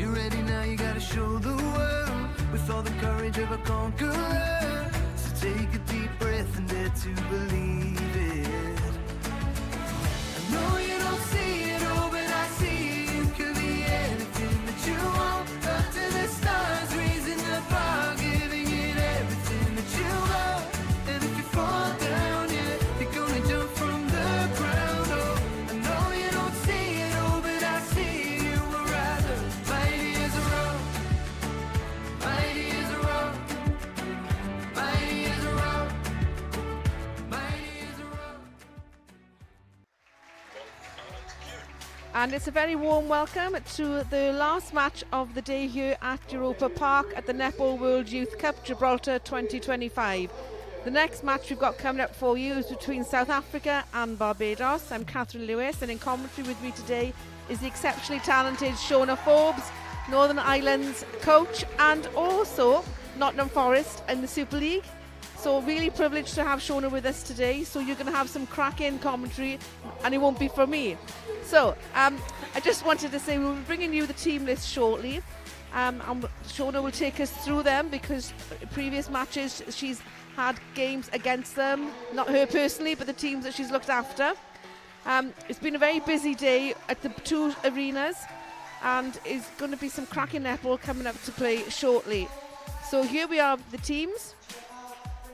You ready now? You gotta show the world with all the courage of a conqueror. So take a deep breath and dare to believe it. I know you don't see it all, but I see you could be anything that you want. Up to the stars, raising the bar, giving it everything that you got. And if you fall down, yeah, you're gonna jump from the ground. Oh, I know you don't see it all, but I see you were rather mighty as a rock, mighty as a rock, mighty as a rock, mighty as a rock. And it's a very warm welcome to the last match of the day here at Europa Park at the Netball World Youth Cup Gibraltar 2025. The next match we've got coming up for you is between South Africa and Barbados. I'm Catherine Lewis, and in commentary with me today is the exceptionally talented Shona Forbes, Northern Ireland's coach, and also Nottingham Forest in the Super League. So really privileged to have Shona with us today. So you're going to have some cracking commentary, and it won't be from me. So I just wanted to say we'll be bringing you the team list shortly. And Shona will take us through them because previous matches she's had games against them, not her personally, but the teams that she's looked after. It's been a very busy day at the two arenas, and is going to be some cracking netball coming up to play shortly. So here we are, the teams.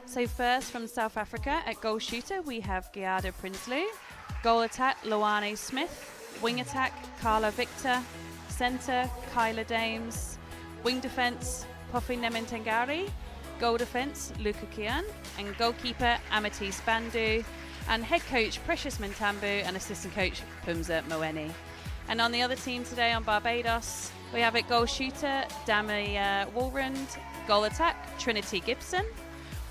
So first from South Africa, at goal shooter we have Giada Prinsloo, goal attack Loane Smith, wing attack Carla Victor, centre Kyla Dames, wing defence Pofi Nemintengari, goal defence Luca Kian, and goalkeeper Amethyst Bandu, and head coach Precious Mintambu and assistant coach Pumza Moeni. And on the other team today on Barbados, we have at goal shooter Dami Walrand, goal attack Trinity Gibson,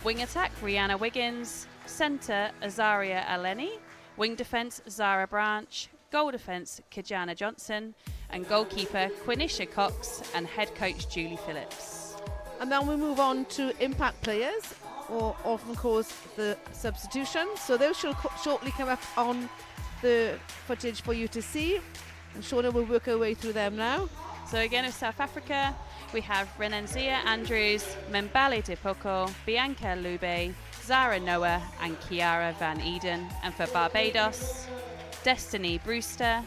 wing attack Rihanna Wiggins, centre Azaria Aleni, wing defence Zara Branch, goal defence Kijana Johnson, and goalkeeper Quinisha Cox and head coach Julie Phillips. And then we move on to impact players, or often called the substitution. So those shall shortly come up on the footage for you to see. And Shona will work her way through them now. So again, with South Africa, we have Renenzia Andrews, Membale Dipoko, Bianca Lube, Zara Noah, and Kiara Van Eden. And for Barbados, Destiny Brewster,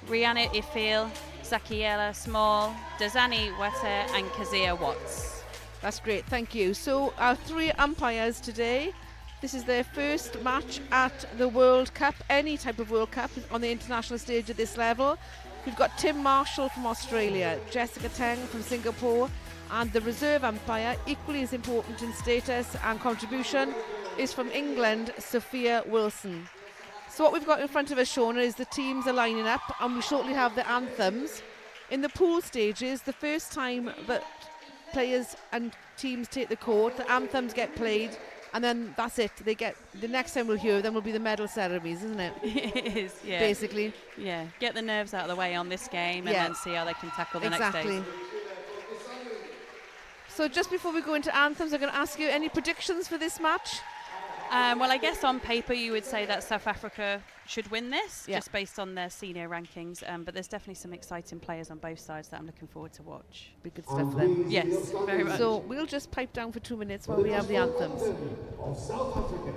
Rihanna Ifil, Zakiela Small, Dazani Weta, and Kazia Watts. That's great, thank you. So our three umpires today, this is their first match at the World Cup, any type of World Cup on the international stage at this level. We've got Tim Marshall from Australia, Jessica Teng from Singapore, and the reserve umpire, equally as important in status and contribution, is from England, Sophia Wilson. So what we've got in front of us, Shona, is the teams are lining up, and we shortly have the anthems. In the pool stages, the first time that players and teams take the court, the anthems get played, and then that's it. They get the next time we'll hear them will be the medal ceremonies, isn't it? It is, yeah. Basically. Yeah, get the nerves out of the way on this game, and then see how they can tackle the next day. So just before we go into anthems, I'm going to ask you any predictions for this match? Well, I guess on paper you would say that South Africa should win this, just based on their senior rankings. But there's definitely some exciting players on both sides that I'm looking forward to watch. Be good stuff then. Yes, very much. So we'll just pipe down for 2 minutes while we have the anthems. Of South Africa.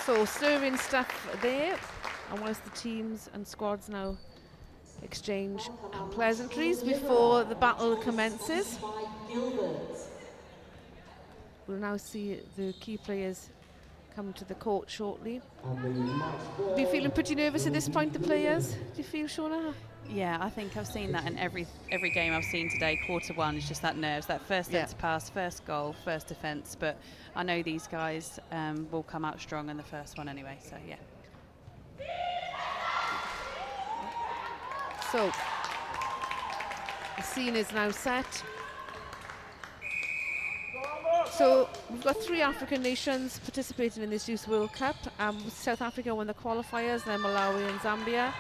So stirring stuff there, and whilst the teams and squads now exchange pleasantries before the battle commences, we'll now see the key players come to the court shortly. Be feeling pretty nervous at this point, the players? Do you feel, Shona? Yeah, I think I've seen that in every game I've seen today. Quarter one is just that nerves, that first centre pass, first goal, first defence. But I know these guys will come out strong in the first one anyway. So yeah. So the scene is now set. So we've got 3 African nations participating in this Youth World Cup. South Africa won the qualifiers, then Malawi and Zambia.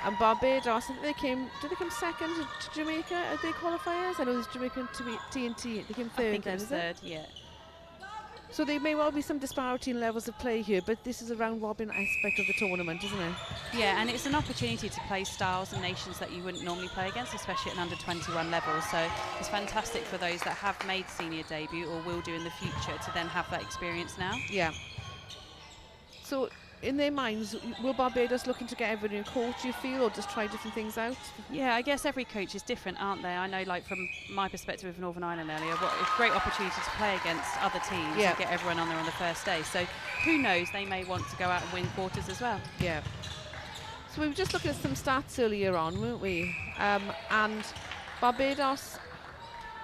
And Barbados, I think did they come second to Jamaica at their qualifiers? I know it was Jamaican TNT, they came third. I think then, it was third, yeah. So there may well be some disparity in levels of play here, but this is a round robin aspect of the tournament, isn't it? Yeah, and it's an opportunity to play styles and nations that you wouldn't normally play against, especially at an under-21 level. So it's fantastic for those that have made senior debut or will do in the future to then have that experience now. Yeah. So in their minds, will Barbados looking to get everyone in court, do you feel, or just try different things out? Yeah, I guess every coach is different, aren't they? I know, like, from my perspective of Northern Ireland earlier, what a great opportunity to play against other teams and get everyone on there on the first day. So who knows, they may want to go out and win quarters as well. Yeah. So we were just looking at some stats earlier on, weren't we? And Barbados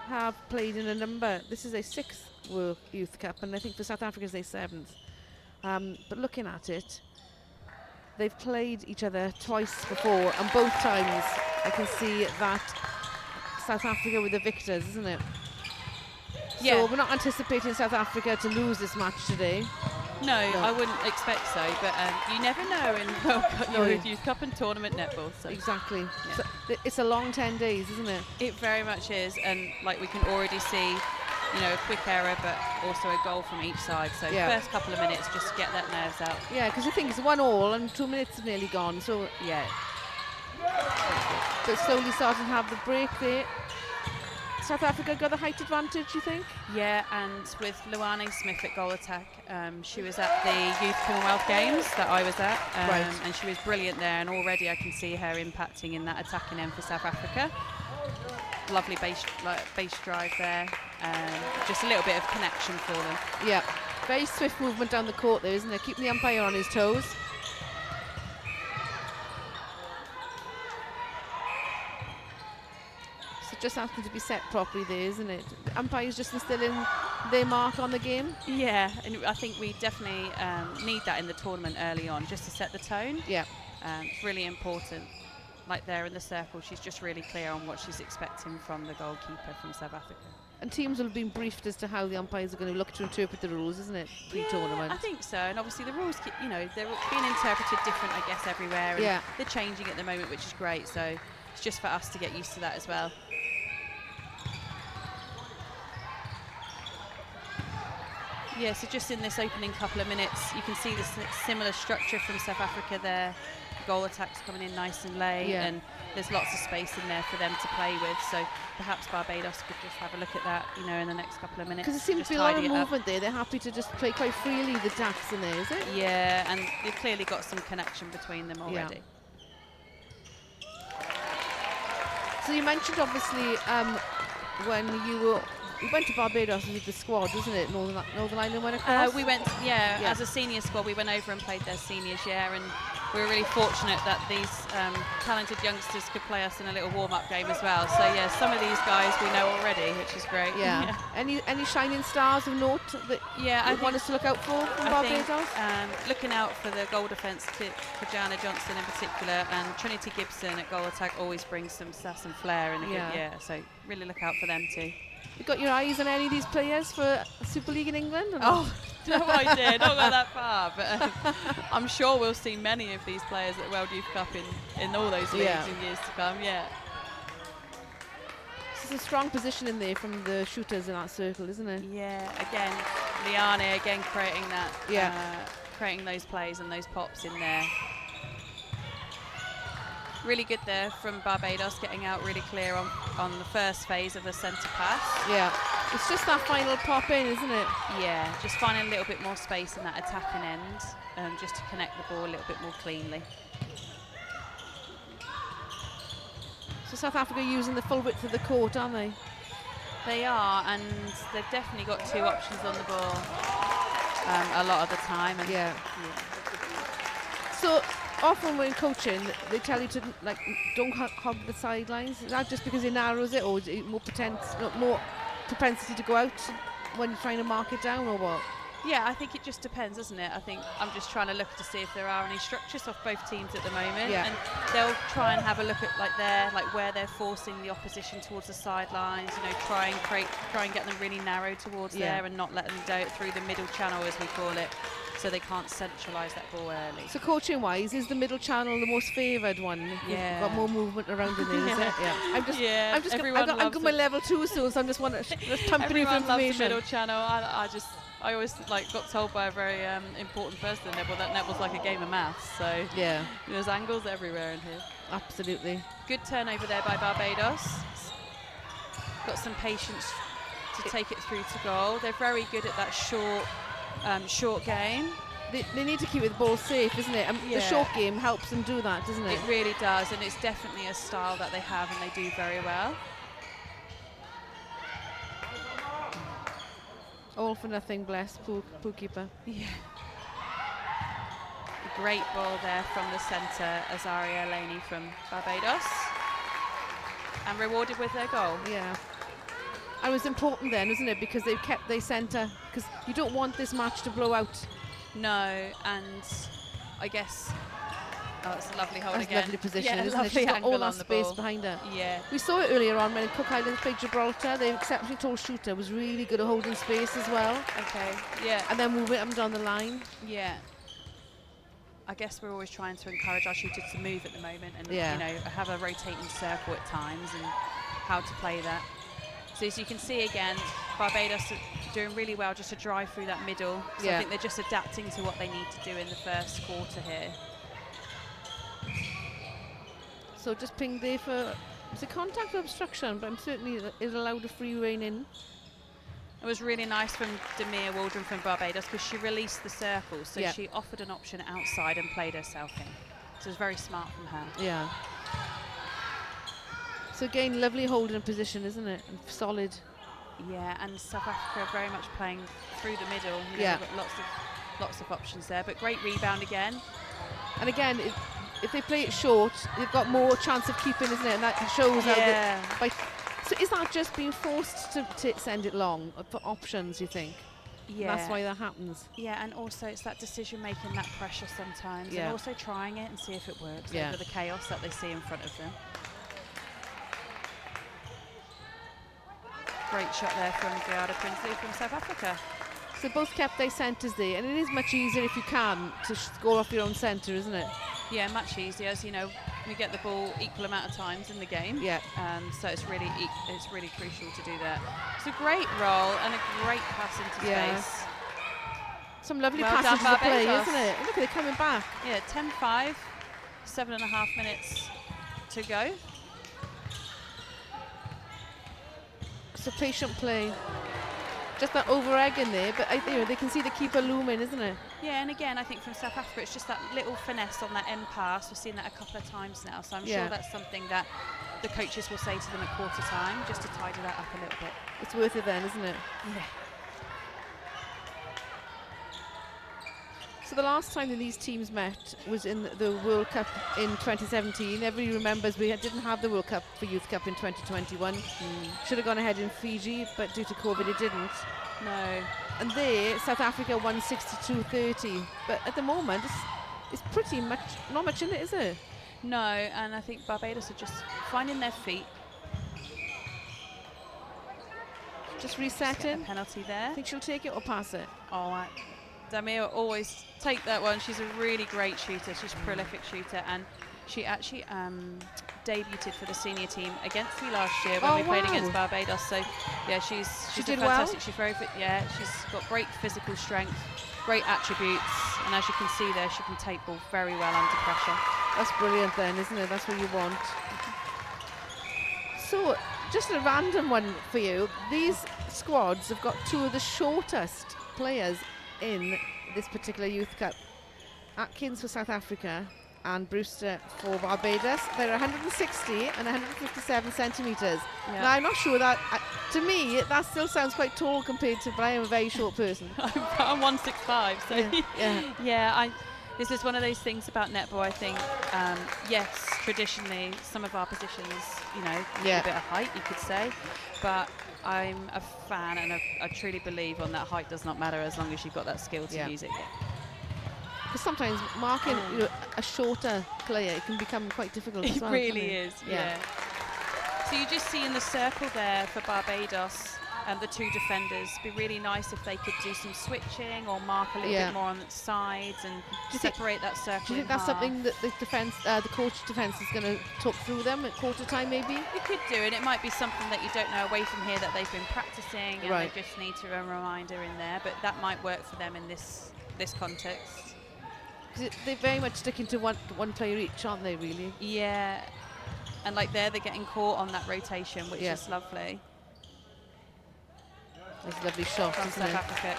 have played in a number. This is their 6th World Youth Cup, and I think for South Africa it's their 7th. But looking at it, they've played each other twice before, and both times I can see that South Africa were the victors, isn't it? Yeah. So we're not anticipating South Africa to lose this match today. No, I wouldn't expect so, but you never know in World Youth Cup and tournament netball. So. Exactly. Yeah. So it's a long 10 days, isn't it? It very much is, and like we can already see, you know, a quick error, but also a goal from each side. So first couple of minutes, just to get that nerves out. Yeah, because I think it's 1-1 and 2 minutes are nearly gone. So yeah. So slowly starting to have the break there. South Africa got the height advantage, you think? Yeah, and with Luane Smith at goal attack, she was at the Youth Commonwealth Games that I was at, and she was brilliant there, and already I can see her impacting in that attacking end for South Africa. Lovely base drive there, just a little bit of connection for them. Yeah, very swift movement down the court there, isn't it? Keeping the umpire on his toes. Just asking to be set properly there, isn't it? Umpires just instilling their mark on the game. Yeah, and I think we definitely need that in the tournament early on, just to set the tone. Yeah. It's really important. Like there in the circle, she's just really clear on what she's expecting from the goalkeeper from South Africa. And teams will have been briefed as to how the umpires are going to look to interpret the rules, isn't it? Pre-tournament. Yeah, I think so. And obviously the rules, you know, they're being interpreted different, I guess, everywhere. And they're changing at the moment, which is great. So it's just for us to get used to that as well. Yeah, so just in this opening couple of minutes, you can see this similar structure from South Africa there. Goal attacks coming in nice and late, and there's lots of space in there for them to play with. So perhaps Barbados could just have a look at that, you know, in the next couple of minutes. Because it seems to be a lot of movement there. They're happy to just play quite freely, the jacks in there, is it? Yeah, and they've clearly got some connection between them already. So you mentioned, obviously, when you went to Barbados with the squad, wasn't it? Northern Ireland went across? We went, as a senior squad, we went over and played their seniors, and we were really fortunate that these talented youngsters could play us in a little warm-up game as well. So, yeah, some of these guys we know already, which is great. Yeah. Any shining stars of note that you want us to look out for from Barbados? Looking out for the goal defence, Kajana Johnson in particular, and Trinity Gibson at goal attack always brings some sass and flair. So really look out for them too. You got your eyes on any of these players for Super League in England? Or no idea, not got that far, but I'm sure we'll see many of these players at World Youth Cup in all those leagues in years to come. It's a strong position in there from the shooters in that circle, isn't it? Yeah, again, Liane creating that, creating those plays and those pops in there. Really good there from Barbados, getting out really clear on the first phase of the centre pass. Yeah. It's just that final pop in, isn't it? Yeah, just finding a little bit more space in that attacking end, just to connect the ball a little bit more cleanly. So South Africa using the full width of the court, aren't they? They are, and they've definitely got two options on the ball a lot of the time. And Yeah. So often when coaching, they tell you to don't hog the sidelines. Is that just because it narrows it, or is it more propensity to go out when you're trying to mark it down, or what? Yeah, I think it just depends, doesn't it? I think I'm just trying to look to see if there are any structures off both teams at the moment, and they'll try and have a look at where they're forcing the opposition towards the sidelines. You know, try and get them really narrow towards there, and not let them go through the middle channel, as we call it, so they can't centralise that ball early. So coaching-wise, is the middle channel the most favoured one? Yeah. Got more movement around in there, is it? Yeah. I'm just Everyone I'm going my level 2 soon, so I'm just pumping you for Everyone loves the information. middle channel. I always got told by a very important person in netball that netball's like a game of maths. So Yeah, there's angles everywhere in here. absolutely. Good turnover there by Barbados. Got some patience to take it through to goal. They're very good at that short game. They need to keep the ball safe, isn't it? The short game helps them do that, doesn't it? It really does, and it's definitely a style that they have and they do very well. All for nothing, bless, poor keeper. Yeah. Great ball there from the centre, Azaria Laney from Barbados. And rewarded with their goal. Yeah. And it was important then, wasn't it? Because they've kept their centre, because you don't want this match to blow out. No, and I guess... Oh, it's a lovely hold That's again. a lovely position, yeah, isn't it? lovely She's got angle all that on the space ball. behind her. Yeah. We saw it earlier on when Cook Islands played Gibraltar. The exceptionally tall shooter was really good at holding space as well. Okay, yeah. And then moving up and down the line. Yeah. I guess we're always trying to encourage our shooters to move at the moment and Yeah. you know, have a rotating circle at times and how to play that. So as you can see again, Barbados are doing really well just to drive through that middle. So I think they're just adapting to what they need to do in the first quarter here. So just pinged there for, it's a contact or obstruction, but I'm certainly it allowed a free rein in. It was really nice from Demir Waldron from Barbados because she released the circle, so she offered an option outside and played herself in. So it was very smart from her. Yeah. So again, lovely holding position, isn't it? And solid. Yeah, and South Africa very much playing through the middle. You know, they've got lots of options there, but great rebound again. And again, if they play it short, they've got more chance of keeping, isn't it? And that shows how that. So is that just being forced to send it long for options, you think? Yeah. That's why that happens. Yeah, and also it's that decision making, that pressure sometimes, and also trying it and see if it works over the chaos that they see in front of them. Great shot there from Gibraltar Prinsley from South Africa. So both kept their centres there, and it is much easier if you can to score off your own centre, isn't it? Yeah, much easier. As you know, we get the ball equal amount of times in the game. Yeah. So it's really crucial to do that. It's a great roll and a great pass into space. Some lovely Well passages done, of play, Barbados. isn't it? Look at it coming back. Yeah, 10-5, 7.5 minutes to go. It's a patient play. Just that over-egg in there, but they can see the keeper looming, isn't it? Yeah, and again, I think from South Africa, it's just that little finesse on that end pass. We've seen that a couple of times now, so I'm sure that's something that the coaches will say to them at quarter time, just to tidy that up a little bit. It's worth it then, isn't it? Yeah. So the last time that these teams met was in the World Cup in 2017. Everybody remembers we didn't have the World Cup for Youth Cup in 2021. Should have gone ahead in Fiji, but due to COVID it didn't. No. And there, South Africa won 62-30. But at the moment, it's pretty much, not much in it, is it? No, and I think Barbados are just finding their feet. Just resetting. A penalty there. I think she'll take it or pass it. Oh, Damir will always take that one. She's a really great shooter. She's a prolific shooter, and she actually debuted for the senior team against me last year when we played against Barbados. So yeah, she's did fantastic. well. She's very fit. Yeah, she's got great physical strength, great attributes, and as you can see there, she can take ball very well under pressure. That's brilliant then, isn't it? That's what you want. So Just a random one for you. These squads have got two of the shortest players in this particular Youth Cup. Atkins for South Africa and Brewster for Barbados. They're 160 and 157 centimetres. Yeah. Now, I'm not sure that, to me, that still sounds quite tall compared to, but I am a very short person. I'm 165, so Yeah. This is one of those things about netball. I think, yes, traditionally some of our positions, need a bit of height, you could say, but I'm a fan and I truly believe on that height does not matter as long as you've got that skill to use it. Because sometimes marking a shorter player, it can become quite difficult as well. It really is, yeah. So you just see in the circle there for Barbados, the two defenders. It'd be really nice if they could do some switching or mark a little bit more on the sides and separate that circle. Do you think that's something that the coach defence is going to talk through them at quarter time maybe? It could do, and it might be something that you don't know away from here that they've been practicing and they just need a reminder in there, but that might work for them in this context. They're very much sticking to one player each, aren't they, really? Yeah, and like they're getting caught on that rotation, which is lovely. That's a lovely shot from South Africa,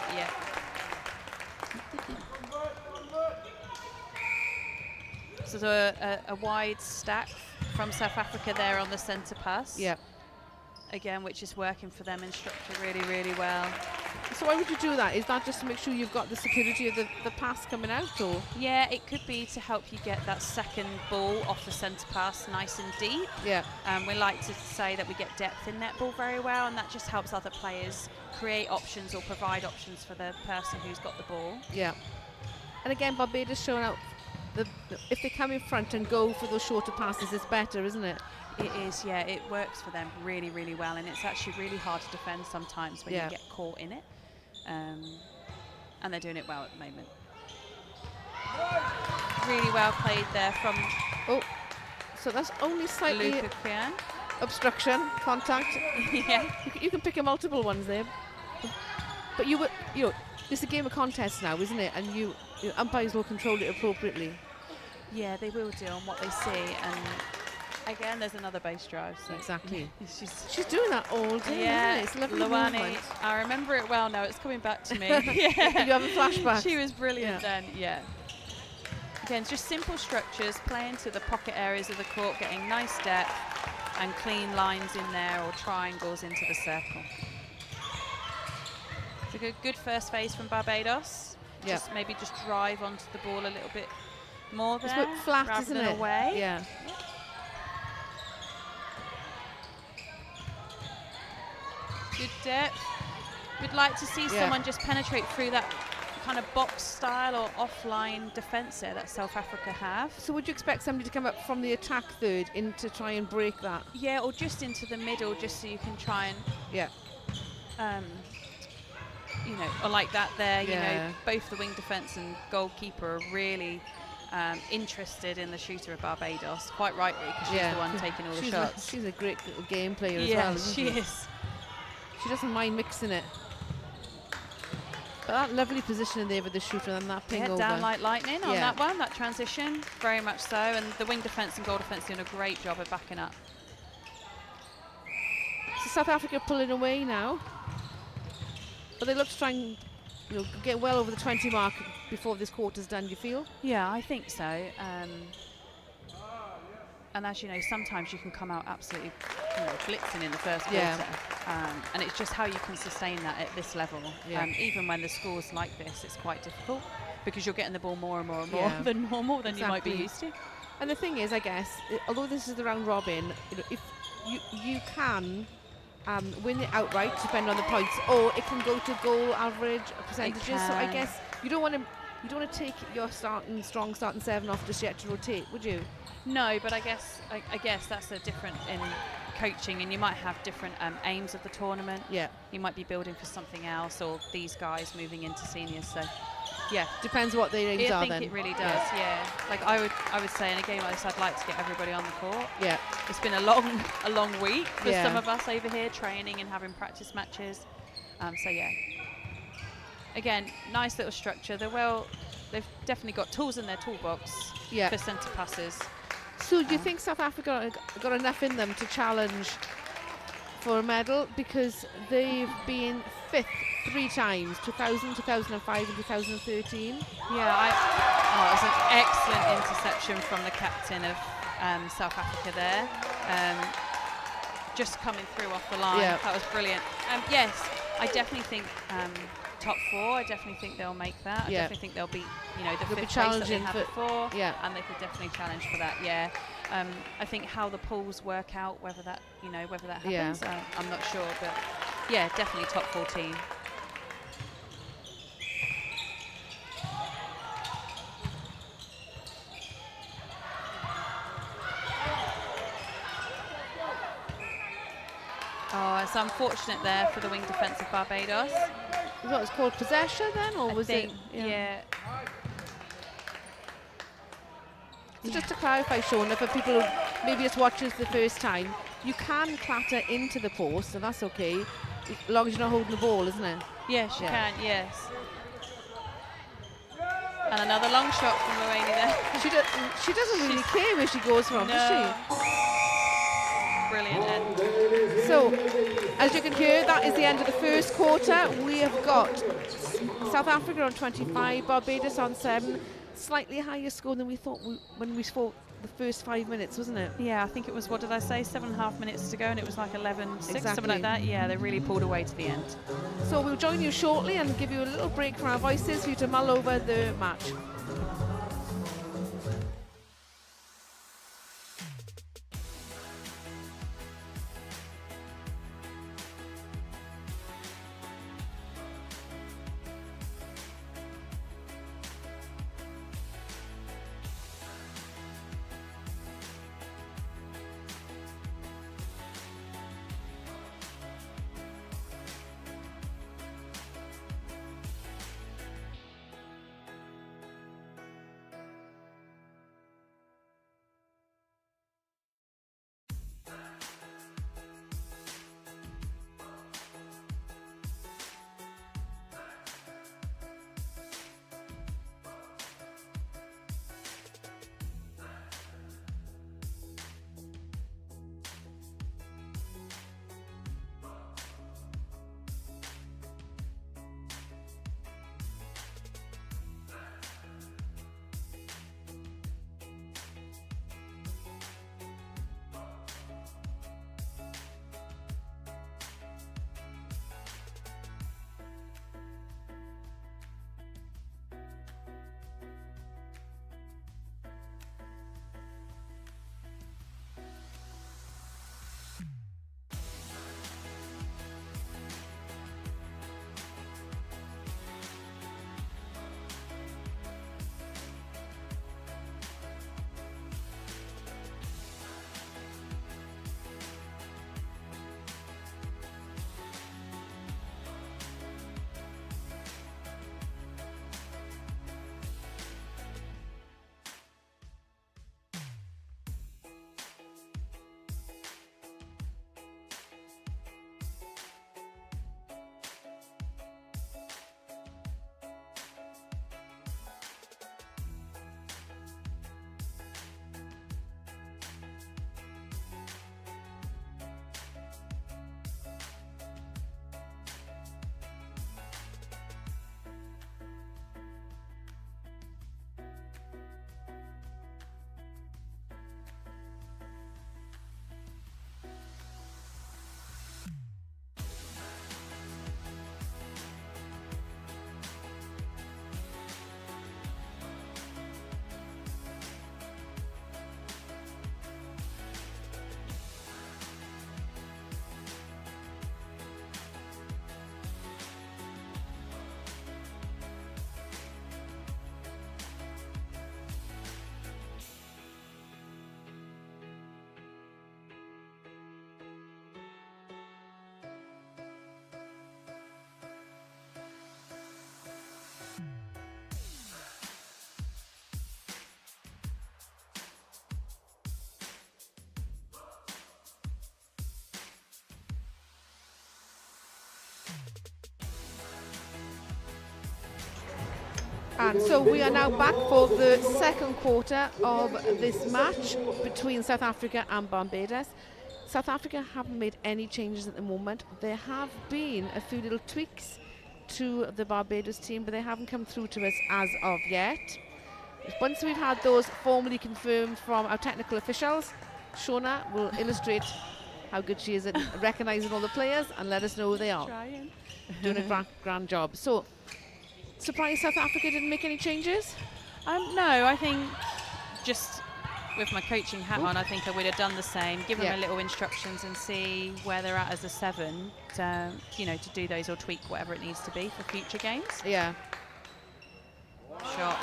So there's a wide stack from South Africa there on the centre pass. Yeah. Again, which is working for them in structure really, really well. So why would you do that? Is that just to make sure you've got the security of the pass coming out, or? Yeah, it could be to help you get that second ball off the centre pass nice and deep. Yeah. We like to say that we get depth in netball very well, and that just helps other players create options or provide options for the person who's got the ball. Yeah. And again, Barbados showing out if they come in front and go for those shorter passes, it's better, isn't it? It is, yeah. It works for them really, really well, and it's actually really hard to defend sometimes when you get caught in it. And they're doing it well at the moment. Really well played there from. Oh, so that's only slightly Luca Krian. Obstruction, contact. Yeah. You can pick a multiple ones there, but it's a game of contest now, isn't it? And umpires will control it appropriately. Yeah, they will do on what they see, and again, there's another base drive. So exactly. She's doing that all day. Yeah, isn't it? It's lovely Luani, movement. I remember it well now. It's coming back to me. You have a flashback. She was brilliant then. Yeah. Again, it's just simple structures, playing to the pocket areas of the court, getting nice depth and clean lines in there or triangles into the circle. It's a good first phase from Barbados. Yeah. Maybe just drive onto the ball a little bit more there. It's a bit flat, rather isn't than it? Away. Yeah. Good depth. We'd like to see someone just penetrate through that kind of box style or offline defence there that South Africa have. So would you expect somebody to come up from the attack third in to try and break that? Yeah, or just into the middle, just so you can try and or like that there, you know, both the wing defence and goalkeeper are really interested in the shooter of Barbados, quite rightly, because she's the one taking all the shots. She's a great little game player as well, Yeah, isn't she is. She doesn't mind mixing it. But that lovely positioning there with the shooter and that ping over. Down like lightning on that one, that transition, very much so. And the wing defence and goal defence doing a great job of backing up. So South Africa pulling away now. But they look to try and get well over the 20 mark before this quarter's done, do you feel? Yeah, I think so. And as you know, sometimes you can come out absolutely blitzing in the first quarter. And it's just how you can sustain that at this level. Even when the score's like this, it's quite difficult because you're getting the ball more and more and more than normal than you might be used to. And the thing is, I guess, although this is the round robin, if you can win it outright, depending on the points, or it can go to goal average percentages. So I guess you don't want to take your strong starting seven off just yet to rotate, would you? No, but I guess that's a different in coaching, and you might have different aims of the tournament. Yeah, you might be building for something else, or these guys moving into seniors. So yeah, depends what their aims are. I think it really does. Yeah. Like I would say in a game like this, I'd like to get everybody on the court. Yeah, it's been a long week for some of us over here, training and having practice matches. So yeah, again, nice little structure. They've definitely got tools in their toolbox for centre passes. So do you think South Africa got enough in them to challenge for a medal because they've been 5th 3 times, 2000, 2005 and 2013. Yeah, it was an excellent interception from the captain of South Africa there. Just coming through off the line. Yeah. That was brilliant. Yes, I definitely think top 4. I definitely think they'll make that. I Yeah. definitely think they'll beat, the They'll be 5th place that they challenging had for- before. yeah. And they could definitely challenge for that. Yeah. I think how the pools work out, whether that happens, I'm not sure, but yeah, definitely top 4 team. Oh, it's unfortunate there for the wing defence of Barbados. What was called possession then, or I was think, it? yeah. So just to clarify, Shona, for people who maybe just watches the first time, you can clatter into the post, and that's okay, as long as you're not holding the ball, isn't it? Yes, you Yeah. can, yes. And another long shot from Lorraine there. She doesn't really care where she goes from, does she? Brilliant end. So, as you can hear, that is the end of the first quarter. We have got South Africa on 25, Barbados on 7. Slightly higher score than we thought when we fought the first 5 minutes, wasn't it? Yeah, I think it was, what did I say, 7.5 minutes to go, and it was like 11-6, something Exactly. like that. Yeah, they really pulled away to the end. So we'll join you shortly and give you a little break from our voices for you to mull over the match. And so we are now back for the second quarter of this match between South Africa and Barbados. South Africa haven't made any changes at the moment. There have been a few little tweaks to the Barbados team, but they haven't come through to us as of yet. Once we've had those formally confirmed from our technical officials, Shona will illustrate how good she is at recognising all the players and let us know who they are. Trying. Doing a grand job. So, surprised South Africa didn't make any changes? No, I think just with my coaching hat on, I think I would have done the same. Give them a little instructions and see where they're at as a 7. To do those or tweak whatever it needs to be for future games. Yeah. Shot.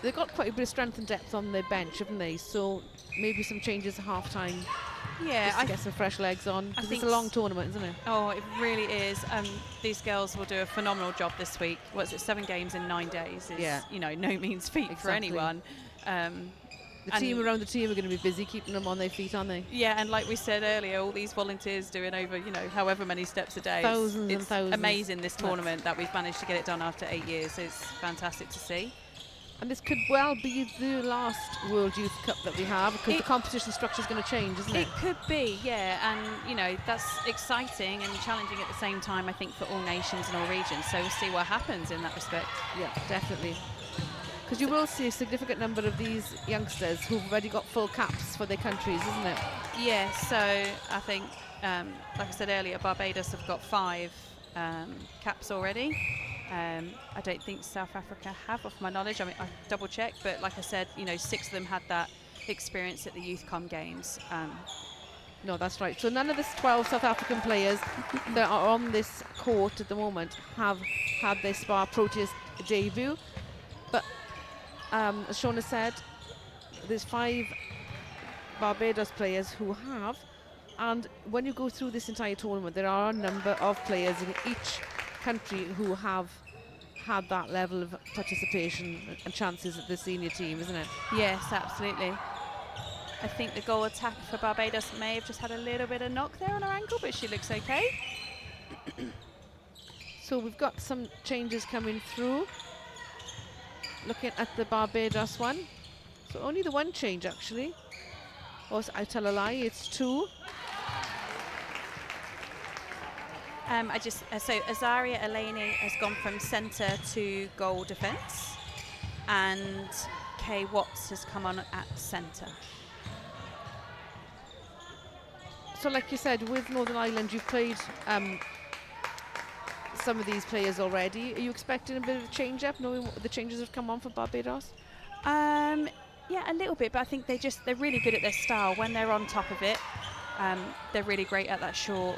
They've got quite a bit of strength and depth on their bench, haven't they? So maybe some changes at half-time. Yeah, just to get some fresh legs on. I Because think it's a long tournament, isn't it? Oh, it really is. These girls will do a phenomenal job this week. What's it, 7 games in 9 days is, no means feat for anyone. The team around the team are going to be busy keeping them on their feet, aren't they? Yeah, and like we said earlier, all these volunteers doing over, however many steps a day. Thousands and thousands. Amazing, this tournament, that we've managed to get it done after 8 years. It's fantastic to see. And this could well be the last World Youth Cup that we have, because the competition structure is going to change, isn't it? It could be, yeah, and that's exciting and challenging at the same time, I think, for all nations and all regions. So we'll see what happens in that respect. Yeah, definitely. Because you will see a significant number of these youngsters who've already got full caps for their countries, isn't it? Yeah, so I think, like I said earlier, Barbados have got 5 caps already. I don't think South Africa have, off my knowledge. I mean, I double check, but like I said, 6 of them had that experience at the Youth Com Games. No, that's right. So none of the 12 South African players that are on this court at the moment have had their Spa Proteas debut. But as Shona said, there's 5 Barbados players who have. And when you go through this entire tournament, there are a number of players in each country who have had that level of participation and chances at the senior team, isn't it? Yes, absolutely. I think the goal attack for Barbados may have just had a little bit of knock there on her ankle, but she looks okay. So we've got some changes coming through. Looking at the Barbados one. So only the one change, actually. Or I tell a lie, it's 2. So Azaria Eleni has gone from centre to goal defence, and Kay Watts has come on at centre. So like you said, with Northern Ireland, you've played some of these players already. Are you expecting a bit of a change up, knowing what the changes have come on for Barbados? Yeah, a little bit, but I think they're really good at their style. When they're on top of it, they're really great at that short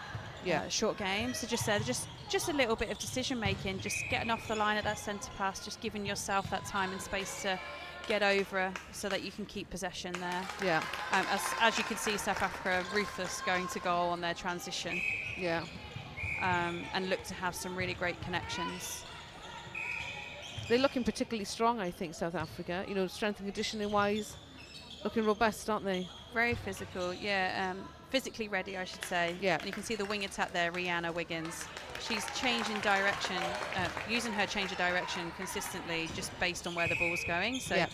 game. So just a little bit of decision making, just getting off the line at that centre pass, just giving yourself that time and space to get over so that you can keep possession there. Yeah. As you can see, South Africa are ruthless going to goal on their transition. Yeah. And look to have some really great connections. They're looking particularly strong, I think, South Africa. Strength and conditioning wise, looking robust, aren't they? Very physical, yeah. Physically ready, I should say. Yeah. And you can see the wing attack there, Rihanna Wiggins. She's changing direction, using her change of direction consistently, just based on where the ball's going. So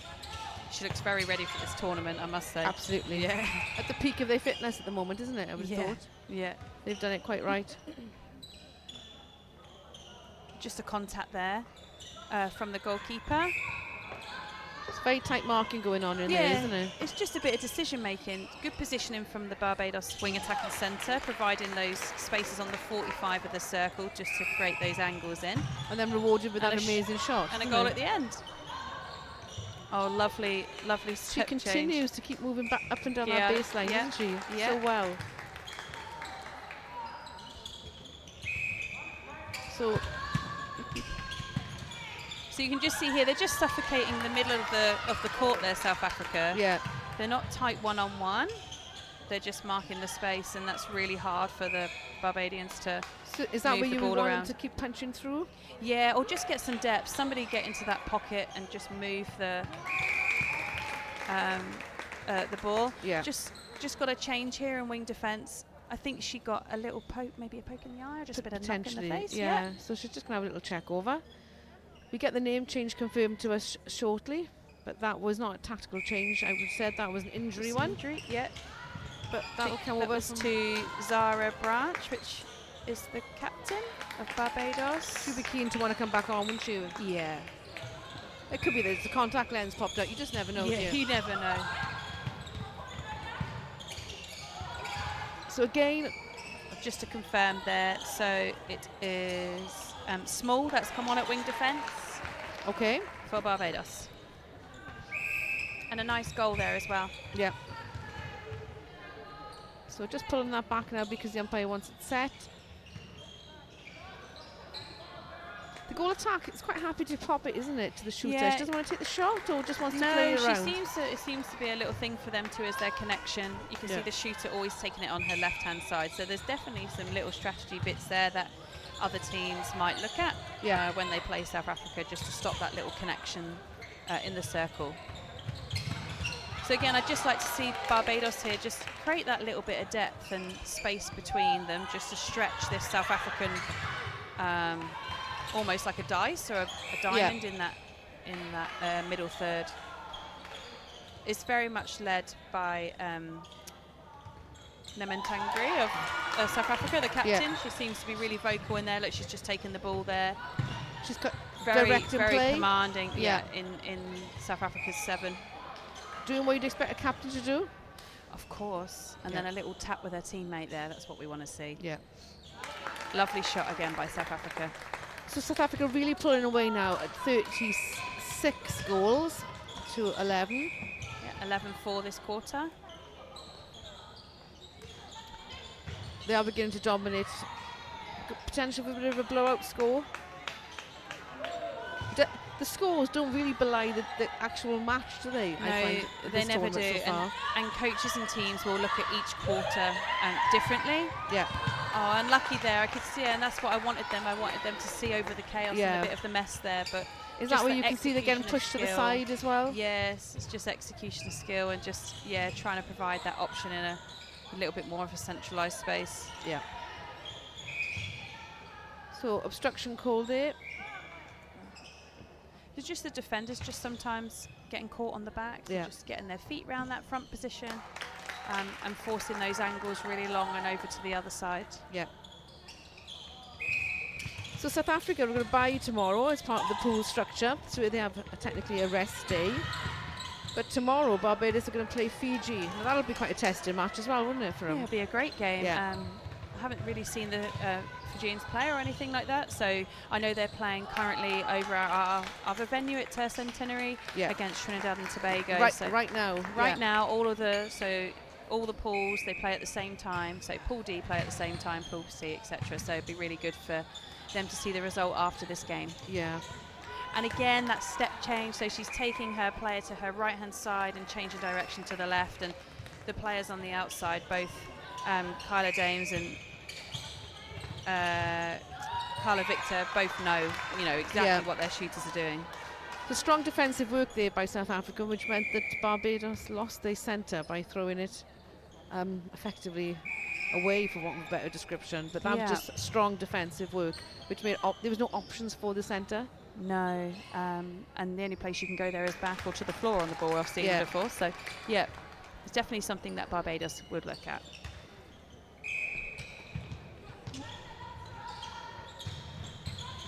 she looks very ready for this tournament, I must say. Absolutely. Yeah. At the peak of their fitness at the moment, isn't it? I would have thought. Yeah. They've done it quite right. Just a contact there from the goalkeeper. It's very tight marking going on in there, isn't it? It's just a bit of decision making. Good positioning from the Barbados wing attacking centre, providing those spaces on the 45 of the circle just to create those angles in. And then rewarded with that amazing shot. And a goal at the end. Oh, lovely She step continues change. to keep moving back up and down that baseline, doesn't she? Yeah. So well. So you can just see here, they're just suffocating the middle of the court there, South Africa. Yeah. They're not tight one-on-one. They're just marking the space, and that's really hard for the Barbadians to So is that move where the you ball would want around. them to keep punching through? Yeah, or just get some depth. Somebody get into that pocket and just move the ball. Yeah. Just got a change here in wing defence. I think she got a little poke, maybe a poke in the eye, or just a bit of knock in the face. Yeah. So she's just going to have a little check over. We get the name change confirmed to us shortly, but that was not a tactical change. I would have said that was an injury one. Injury, yeah. but that'll come That over was from to Zara Branch, which is the captain of Barbados. She'll be keen to want to come back on, wouldn't you? Yeah. It could be that the contact lens popped out. You just never know, do you? You never know. So again, Just to confirm there, so it is Small that's come on at wing defence okay, for Barbados. And a nice goal there as well. yeah. So just pulling that back now because the umpire wants it set. The goal attack, it's quite happy to pop it, isn't it, to the shooter? Yeah. She doesn't want to take the shot or just wants to play No, around? it seems to be a little thing for them too as their connection. You can see the shooter always taking it on her left-hand side. So there's definitely some little strategy bits there that other teams might look at when they play South Africa, just to stop that little connection in the circle. So again, I'd just like to see Barbados here just create that little bit of depth and space between them, just to stretch this South African almost like a dice or a diamond in that middle third. It's very much led by Nementangri of South Africa, the captain. Yeah. She seems to be really vocal in there. Look, she's just taken the ball there. She's got Very, direct in very play. commanding. Yeah. In South Africa's 7. Doing what you'd expect a captain to do. Of course. And then a little tap with her teammate there. That's what we want to see. Yeah. Lovely shot again by South Africa. So South Africa really pulling away now at 36 goals to 11. Yeah, 11-4 this quarter. They are beginning to dominate. Potential for a bit of a blowout score. The scores don't really belie the actual match, do they? No, they never do. And coaches and teams will look at each quarter differently. Yeah. Oh, unlucky there. I could see it, and that's what I wanted them. I wanted them to see over the chaos and a bit of the mess there. But is that where you can see they're getting pushed to the side as well? Yes, it's just execution of skill and just trying to provide that option in a little bit more of a centralised space. Yeah. So obstruction call there. It's just the defenders just sometimes getting caught on the back, just getting their feet around that front position and forcing those angles really long and over to the other side. Yeah. So South Africa are going to bye tomorrow as part of the pool structure, so they have technically a rest day. But tomorrow Barbados are going to play Fiji. Now that'll be quite a testing match as well, wouldn't it, for them? Yeah, it'll be a great game. Yeah. I haven't really seen the Fijians play or anything like that, so I know they're playing currently over our other venue at Centenary against Trinidad and Tobago. Right now. Right now, all the pools, they play at the same time. So Pool D play at the same time, Pool C, etc. So it'd be really good for them to see the result after this game. Yeah. And again, that step change. So she's taking her player to her right-hand side and changing direction to the left, and the players on the outside, both Kyla Dames and Carla Victor, both know exactly what their shooters are doing. The strong defensive work there by South Africa, which meant that Barbados lost their centre by throwing it effectively away, for want of a better description. But that was just strong defensive work, which made there was no options for the centre. No, and the only place you can go there is back or to the floor on the ball. I've seen it before, so it's definitely something that Barbados would look at.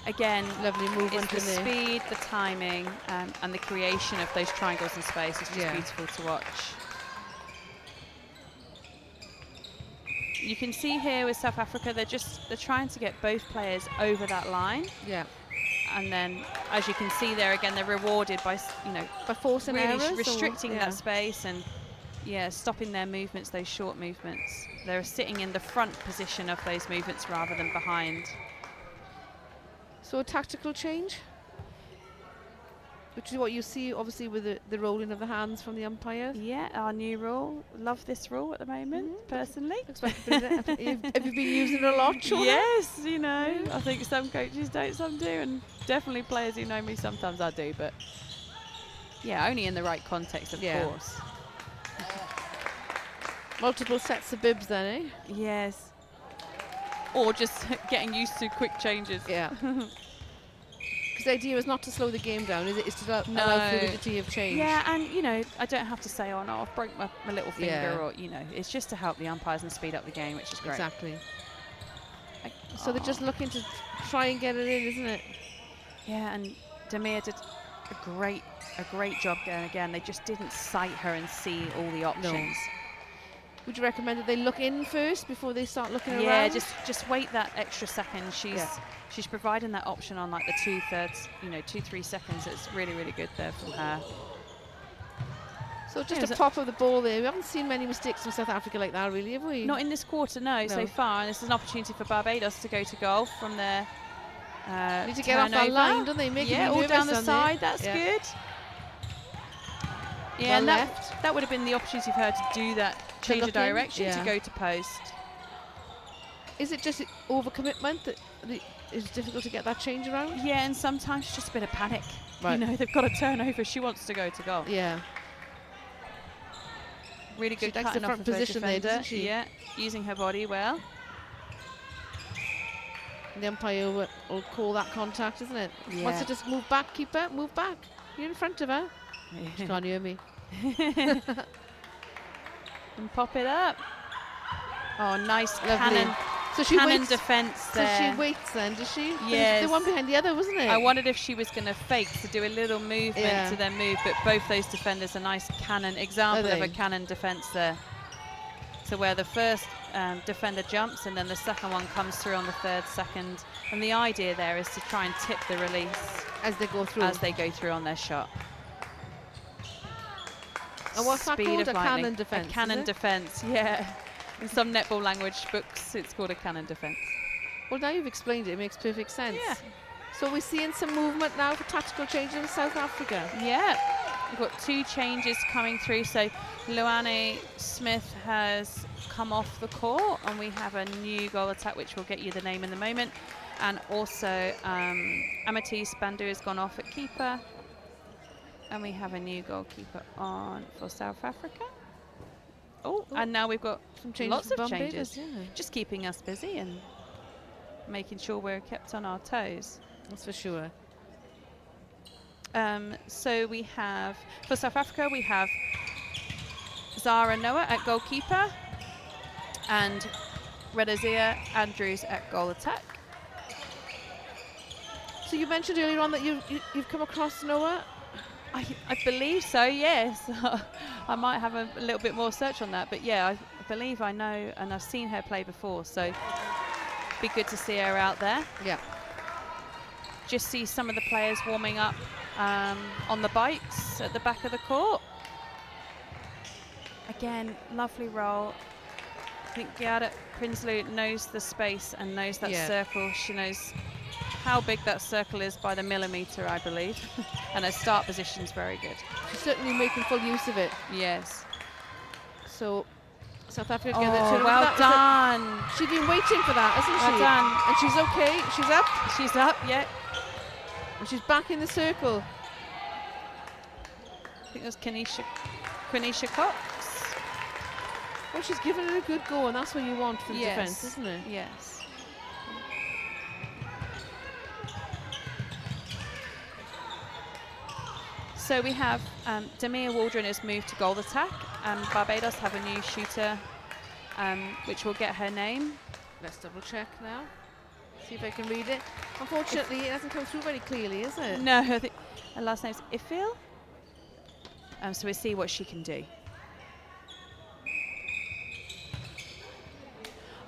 Again, lovely movement it's the in there. speed, the timing, and the creation of those triangles in space is just beautiful to watch. You can see here with South Africa, they're trying to get both players over that line. Yeah. And then, as you can see there again, they're rewarded by by forcing really errors, restricting that space and stopping their movements, those short movements. They're sitting in the front position of those movements rather than behind. So a tactical change, which is what you see obviously with the rolling of the hands from the umpires. Yeah, our new rule. Love this rule at the moment, personally. Have you been using it a lot, Shauna? Yes, I think some coaches don't, some do, and definitely players who know me, sometimes I do, but only in the right context, of course. Multiple sets of bibs then, eh? Yes. Or just getting used to quick changes. Yeah. Because the idea is not to slow the game down, is it? It's to allow fluidity of change. Yeah, and you know, I don't have to say, oh no, I've broke my little finger, Yeah. or you know, it's just to help the umpires and speed up the game, which is great. Exactly. So they're just looking to try and get it in, isn't it? Yeah, and Demir did a great job going again. They just didn't sight her and see all the options. Would you recommend that they look in first before they start looking around? Yeah, just wait that extra second. She's providing that option on like the 2-3 seconds. It's really, really good there from her. So just a pop of the ball there. We haven't seen many mistakes from South Africa like that, really, have we? Not in this quarter, no, so far. And this is an opportunity for Barbados to go to goal from their need to get off that line, don't they? Making all down the side. That's good. Yeah, well and left. that would have been the opportunity for her to do that, change of direction to go to post. Is it just overcommitment that it's difficult to get that change around? Yeah, and sometimes just a bit of panic. Right. You know, they've got a turnover. She wants to go to goal. Yeah. Really good She likes cutting the off front of her position there, defender. doesn't she? Yeah, using her body well. And the umpire will call that contact, isn't it? Yeah. Wants to just move back, keeper, move back. You're in front of her. She can't hear me. And pop it up. Oh, nice Lovely. cannon. So she Cannon waits. defence So there. she waits then, does she? Yes. The one behind the other, wasn't it? I wondered if she was going to fake to do a little movement to then move, but both those defenders a nice cannon example of a cannon defence there. So where the first defender jumps and then the second one comes through on the third second, and the idea there is to try and tip the release as they go through on their shot. And what's that called? A cannon defence. A cannon defence, yeah. In some netball language books, it's called a cannon defence. Well, now you've explained it. It makes perfect sense. Yeah. So we're seeing some movement now for tactical changes in South Africa. Yeah. We've got two changes coming through. So Luane Smith has come off the court, and we have a new goal attack, which will get you the name in the moment. And also Amatisse Bandu has gone off at keeper. And we have a new goalkeeper on for South Africa. Oh, and now we've got some changes, lots of changes. Yeah. Just keeping us busy and making sure we're kept on our toes. That's for sure. So we have, for South Africa, we have Zara Noah at goalkeeper and Redazia Andrews at goal attack. So you mentioned earlier on that you've come across Noah. I believe so, yes. I might have a little bit more search on that, but yeah, I believe I know, and I've seen her play before, so it'd be good to see her out there. Yeah. Just see some of the players warming up on the bikes at the back of the court. Again, lovely roll. I think Giada Prinsloo knows the space and knows that circle. She knows how big that circle is by the millimetre, I believe. And her start position's very good. She's certainly making full use of it. Yes. So South Africa Oh, get it. well done. She's been waiting for that, hasn't she? Well done. And she's okay. She's up. She's up, yeah. And she's back in the circle. I think it was Quenisha Cox. Well, she's given it a good go, and that's what you want from defence, isn't it? Yes. So we have Demir Waldron has moved to goal attack, and Barbados have a new shooter, which will get her name. Let's double check now. See if I can read it. Unfortunately, it hasn't come through very clearly, is it? No, I think her last name's Ifil. So we'll see what she can do.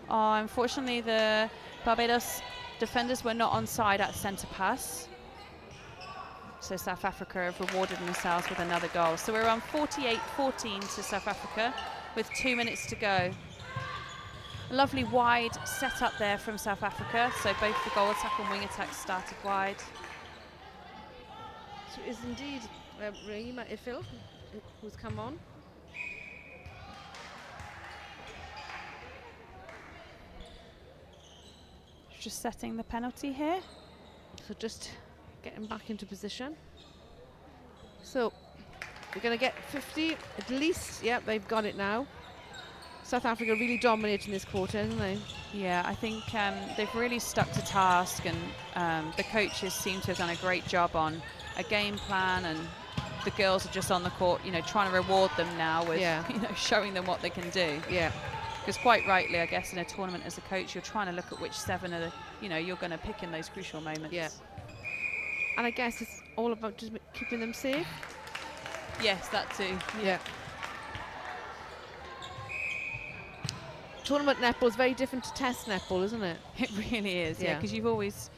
Oh, unfortunately, the Barbados defenders were not onside at centre pass. So South Africa have rewarded themselves with another goal. So we're on 48-14 to South Africa with 2 minutes to go. A lovely wide set up there from South Africa. So both the goal attack and wing attack started wide. So it is indeed Rahima Ifil who's come on. Just setting the penalty here. So just getting back into position. So we're going to get 50 at least. Yep, they've got it now. South Africa really dominating this quarter, isn't they? Yeah, I think they've really stuck to task, and the coaches seem to have done a great job on a game plan, and the girls are just on the court, trying to reward them now with, showing them what they can do. Yeah. Because quite rightly, I guess, in a tournament as a coach, you're trying to look at which 7 are you're going to pick in those crucial moments. Yeah. And I guess it's all about just keeping them safe. Yes, that too. Yeah. Tournament netball is very different to test netball, isn't it? It really is, yeah, because you've always,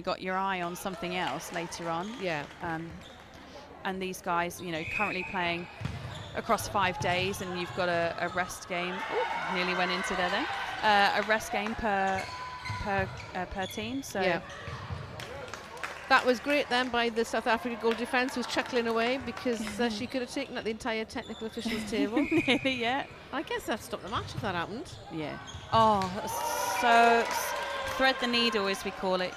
got your eye on something else later on. Yeah. And these guys, currently playing across 5 days, and you've got a rest game. Ooh, nearly went into there then. A rest game per team. So yeah. That was great then by the South Africa goal defence, who's chuckling away because she could have taken at the entire technical officials table. Nearly, yeah. I guess that stopped the match if that happened. Yeah. Oh, so thread the needle, as we call it.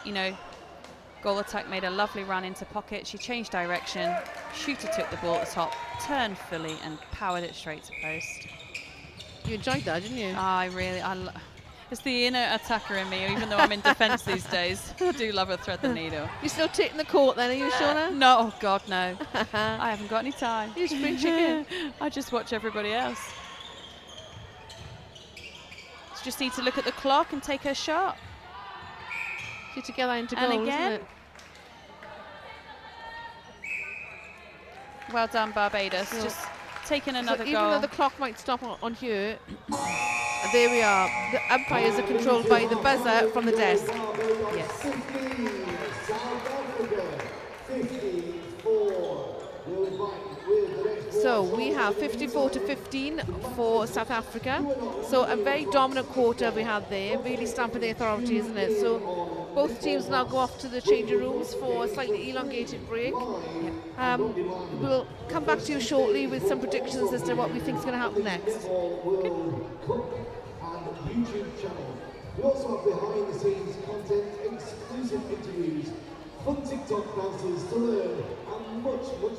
Goal attack made a lovely run into pocket. She changed direction. Shooter took the ball at the top, turned fully, and powered it straight to post. You enjoyed that, didn't you? It's the inner attacker in me, even though I'm in defence these days. I do love a thread the needle. You're still taking the court then, are you, Shauna? No, oh God, no. I haven't got any time. You spring chicken. I just watch everybody else. Just need to look at the clock and take her shot. You to get that into goal, and again. isn't it? Well done, Barbados. So just taking another goal. Even though the clock might stop on here, there we are. The umpires are controlled by the buzzer from the desk. Yes. So we have 54-15 for South Africa. So a very dominant quarter we had there, really stamping the authority, isn't it? So both teams now go off to the changing rooms for a slightly elongated break. We'll come back to you shortly with some predictions as to what we think is going to happen next. YouTube channel. We also have behind the scenes content, exclusive interviews, fun TikTok dances to learn, and much more.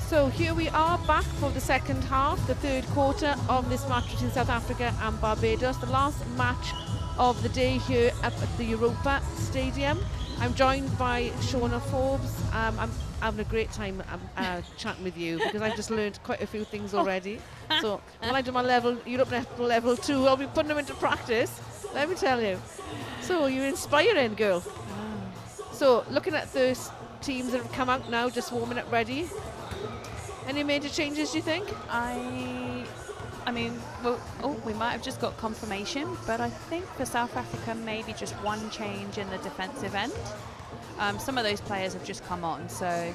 So here we are back for the second half, the third quarter of this match between South Africa and Barbados, the last match of the day here up at the Europa Stadium. I'm joined by Shauna Forbes. I'm having a great time chatting with you because I've just learned quite a few things already. So when I do my Europe Netball level 2, I'll be putting them into practice, let me tell you. So you're inspiring, girl. So looking at those teams that have come out now, just warming up ready. Any major changes, do you think? I mean, well, we might have just got confirmation, but I think for South Africa, maybe just one change in the defensive end. Some of those players have just come on, so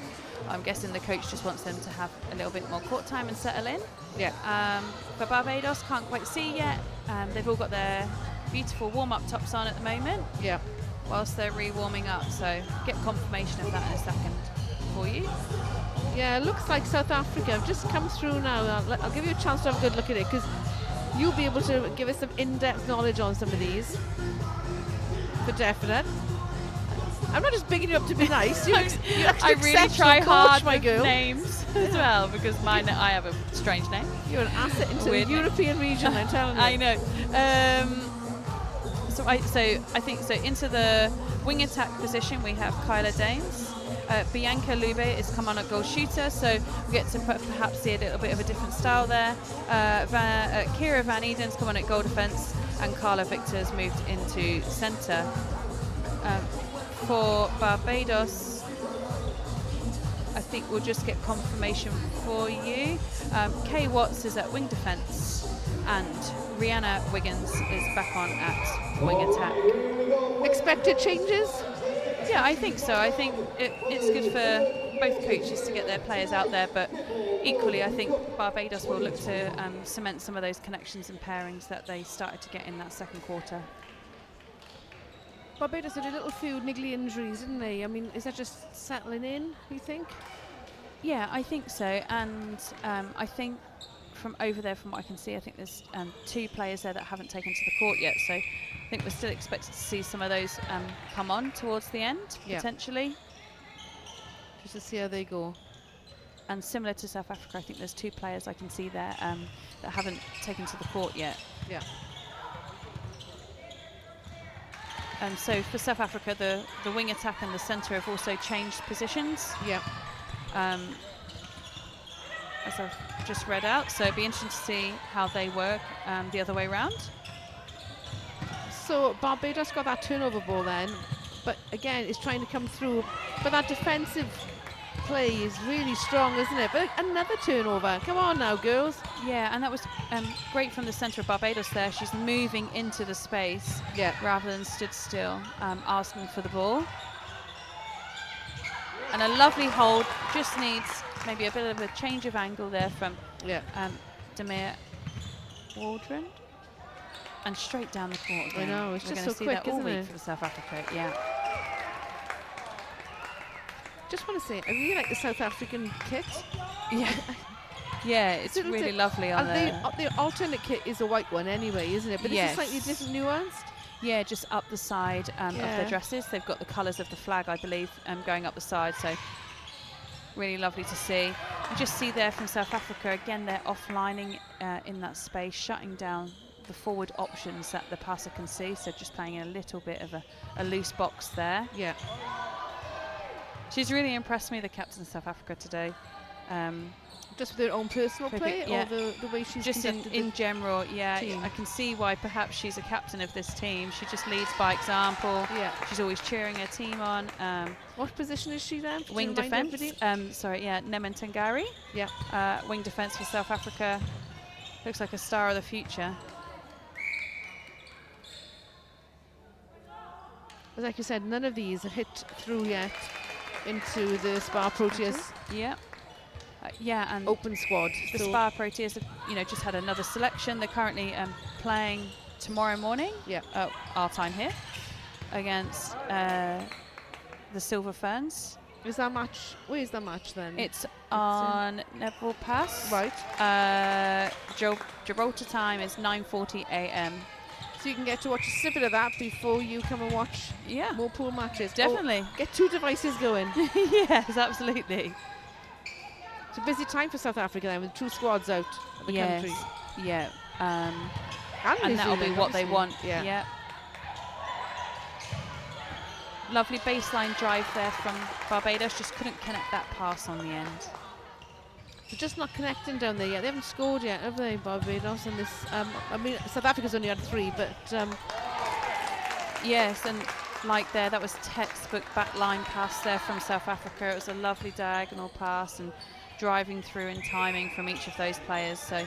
I'm guessing the coach just wants them to have a little bit more court time and settle in. Yeah. For Barbados, can't quite see yet. They've all got their beautiful warm-up tops on at the moment. Yeah. Whilst they're re-warming up, so get confirmation of that in a second for you. Yeah, it looks like South Africa have just come through now. I'll give you a chance to have a good look at it because you'll be able to give us some in-depth knowledge on some of these. For definite. I'm not just bigging you up to be nice. You I really try hard my with girl. Names as well because I have a strange name. You're an asset into the European region, I'm telling you. I know. So I think into the wing attack position we have Kyla Dames. Bianca Lube has come on at goal shooter, so we get to perhaps see a little bit of a different style there. Kira Van Eden's come on at goal defence, and Carla Victor's moved into centre. For Barbados, I think we'll just get confirmation for you. Kay Watts is at wing defence, and Rihanna Wiggins is back on at wing attack. Expected changes? Yeah, I think so. I think it's good for both coaches to get their players out there, but equally I think Barbados will look to cement some of those connections and pairings that they started to get in that second quarter. Barbados had a little few niggly injuries, didn't they? I mean, is that just settling in, you think? Yeah, I think so. And I think from over there, from what I can see, I think there's 2 players there that haven't taken to the court yet. So I think we're still expected to see some of those come on towards the end, potentially. Just to see how they go. And similar to South Africa, I think there's 2 players I can see there that haven't taken to the court yet. Yeah. So for South Africa, the wing attack and the centre have also changed positions. Yeah. As I've just read out, so it'd be interesting to see how they work the other way around. So Barbados got that turnover ball then, but again, it's trying to come through. But that defensive play is really strong, isn't it? But another turnover. Come on now, girls. Yeah, and that was great from the centre of Barbados there. She's moving into the space rather than stood still, asking for the ball. And a lovely hold, just needs maybe a bit of a change of angle there from Demir Waldron. And straight down the court again. I know, it's We're just going to so see quick, that all isn't week it? for South Africa, yeah. Just want to say, I really like the South African kit. Yeah. Yeah, it's really lovely on the alternate kit is a white one anyway, isn't it? But it's a slightly different nuanced. Yeah, just up the side of the dresses. They've got the colours of the flag, I believe, going up the side. So really lovely to see. You just see there from South Africa, again, they're offlining in that space, shutting down the forward options that the passer can see. So just playing a little bit of a loose box there. Yeah. She's really impressed me, the captain of South Africa today. Just with her own personal play, or the way she's just in general, team. I can see why perhaps she's a captain of this team. She just leads by example. Yeah. She's always cheering her team on. What position is she then? Wing defence. Neman Tangari. Yeah. Wing defence for South Africa. Looks like a star of the future. Like you said, none of these have hit through yet into the Spa Proteas. Yeah. And open squad. The Spa Proteas have, just had another selection. They're currently playing tomorrow morning, our time here, against the Silver Ferns. Is that match? Where's the match then? It's on Netball Pass. Right. Gibraltar time is 9:40 a.m. So you can get to watch a snippet of that before you come and watch more pool matches. Definitely. Get 2 devices going. Yes, absolutely. It's a busy time for South Africa then, with 2 squads out of the country. Yeah. And that'll be what they want. Yeah. Lovely baseline drive there from Barbados. Just couldn't connect that pass on the end. They're just not connecting down there yet. They haven't scored yet, have they, Barbados? And this, I mean, South Africa's only had 3, but yes, and like there, that was textbook backline pass there from South Africa. It was a lovely diagonal pass and driving through and timing from each of those players. So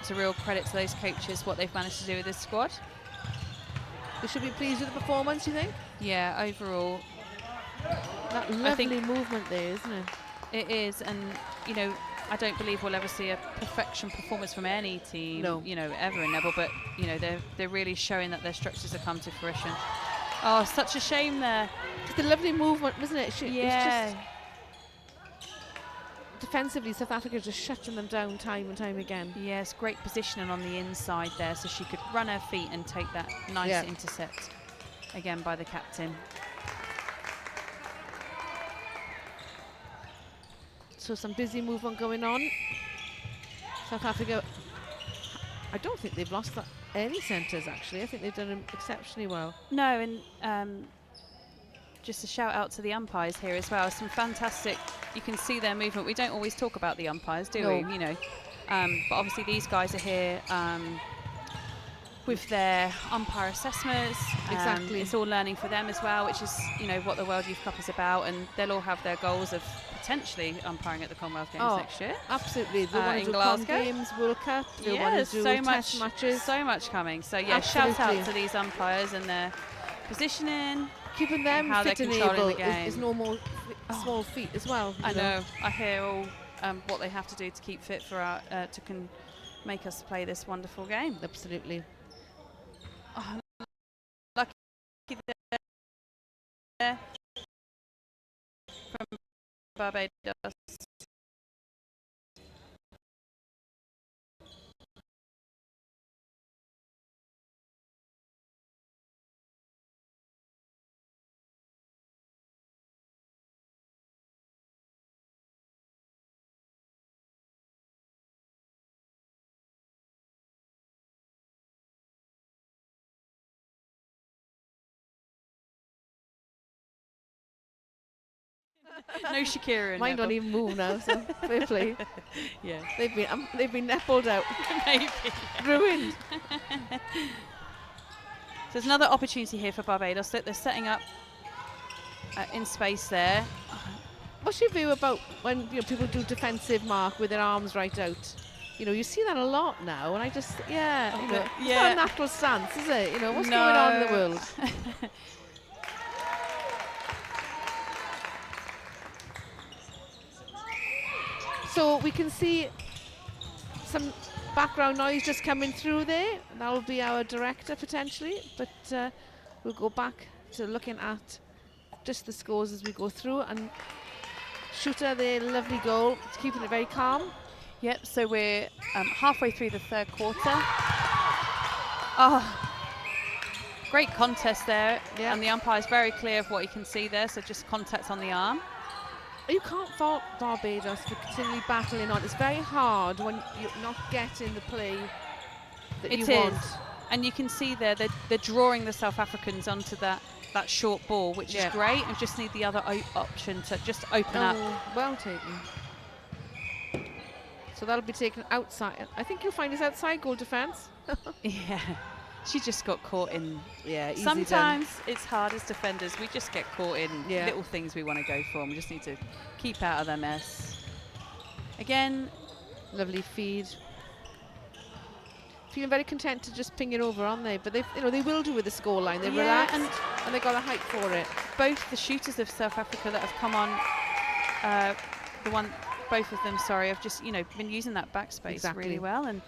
it's a real credit to those coaches what they've managed to do with this squad. They should be pleased with the performance, you think? Yeah, overall. That lovely movement there, isn't it? It is, and you know, I don't believe we'll ever see a perfection performance from any team, you know, ever in Netball. But you know, they're really showing that their structures have come to fruition. Oh, such a shame there. It's a lovely movement, wasn't it? Yeah. It's just defensively, South Africa just shutting them down time and time again. Yes, great positioning on the inside there, so she could run her feet and take that nice intercept again by the captain. So some busy movement going on. South Africa, I don't think they've lost any centres actually. I think they've done exceptionally well. No, and just a shout out to the umpires here as well. Some fantastic, you can see their movement. We don't always talk about the umpires, do we? You know, but obviously these guys are here with their umpire assessments. Exactly. It's all learning for them as well, which is, you know, what the World Youth Cup is about, and they'll all have their goals of potentially umpiring at the Commonwealth Games next year. Absolutely. They want to in do Glasgow. Games, World Cup, they want to do test matches. So much coming. So yeah, shout out to these umpires and their positioning. Keeping them how fit they're and controlling able the game. is no more small feat as well. I know. I hear all what they have to do to keep fit for our make us play this wonderful game. Absolutely. Oh, lucky there from Barbados. No Shakira. Mine don't even move now, so fair play. Yeah, they've been netballed out. maybe Ruined. So there's another opportunity here for Barbados. They're setting up in space there. What's your view about when people do defensive mark with their arms right out? You know, you see that a lot now, and I just it's not a natural stance, is it? You know, what's going on in the world? So we can see some background noise just coming through there. That will be our director potentially, but we'll go back to looking at just the scores as we go through. And Shooter, their lovely goal, it's keeping it very calm. Yep, so we're halfway through the third quarter. Oh, great contest there. Yep. And the umpire's very clear of what you can see there, so just contact on the arm. You can't fault Barbados for continually battling on. It's very hard when you're not getting the play that you want. And you can see there they're drawing the South Africans onto that short ball, which is great, and just need the other option to just open up. Well taken. So that'll be taken outside. I think you'll find his outside goal defence. Yeah, she just got caught in. Yeah, easy sometimes done. it's hard as defenders. We just get caught in little things we want to go for, and we just need to keep out of their mess. Again, lovely feed. Feeling very content to just ping it over, aren't they? But they will do with the scoreline. They're relaxed and they got a hype for it. Both the shooters of South Africa that have come on, both of them, have just been using that backspace really well and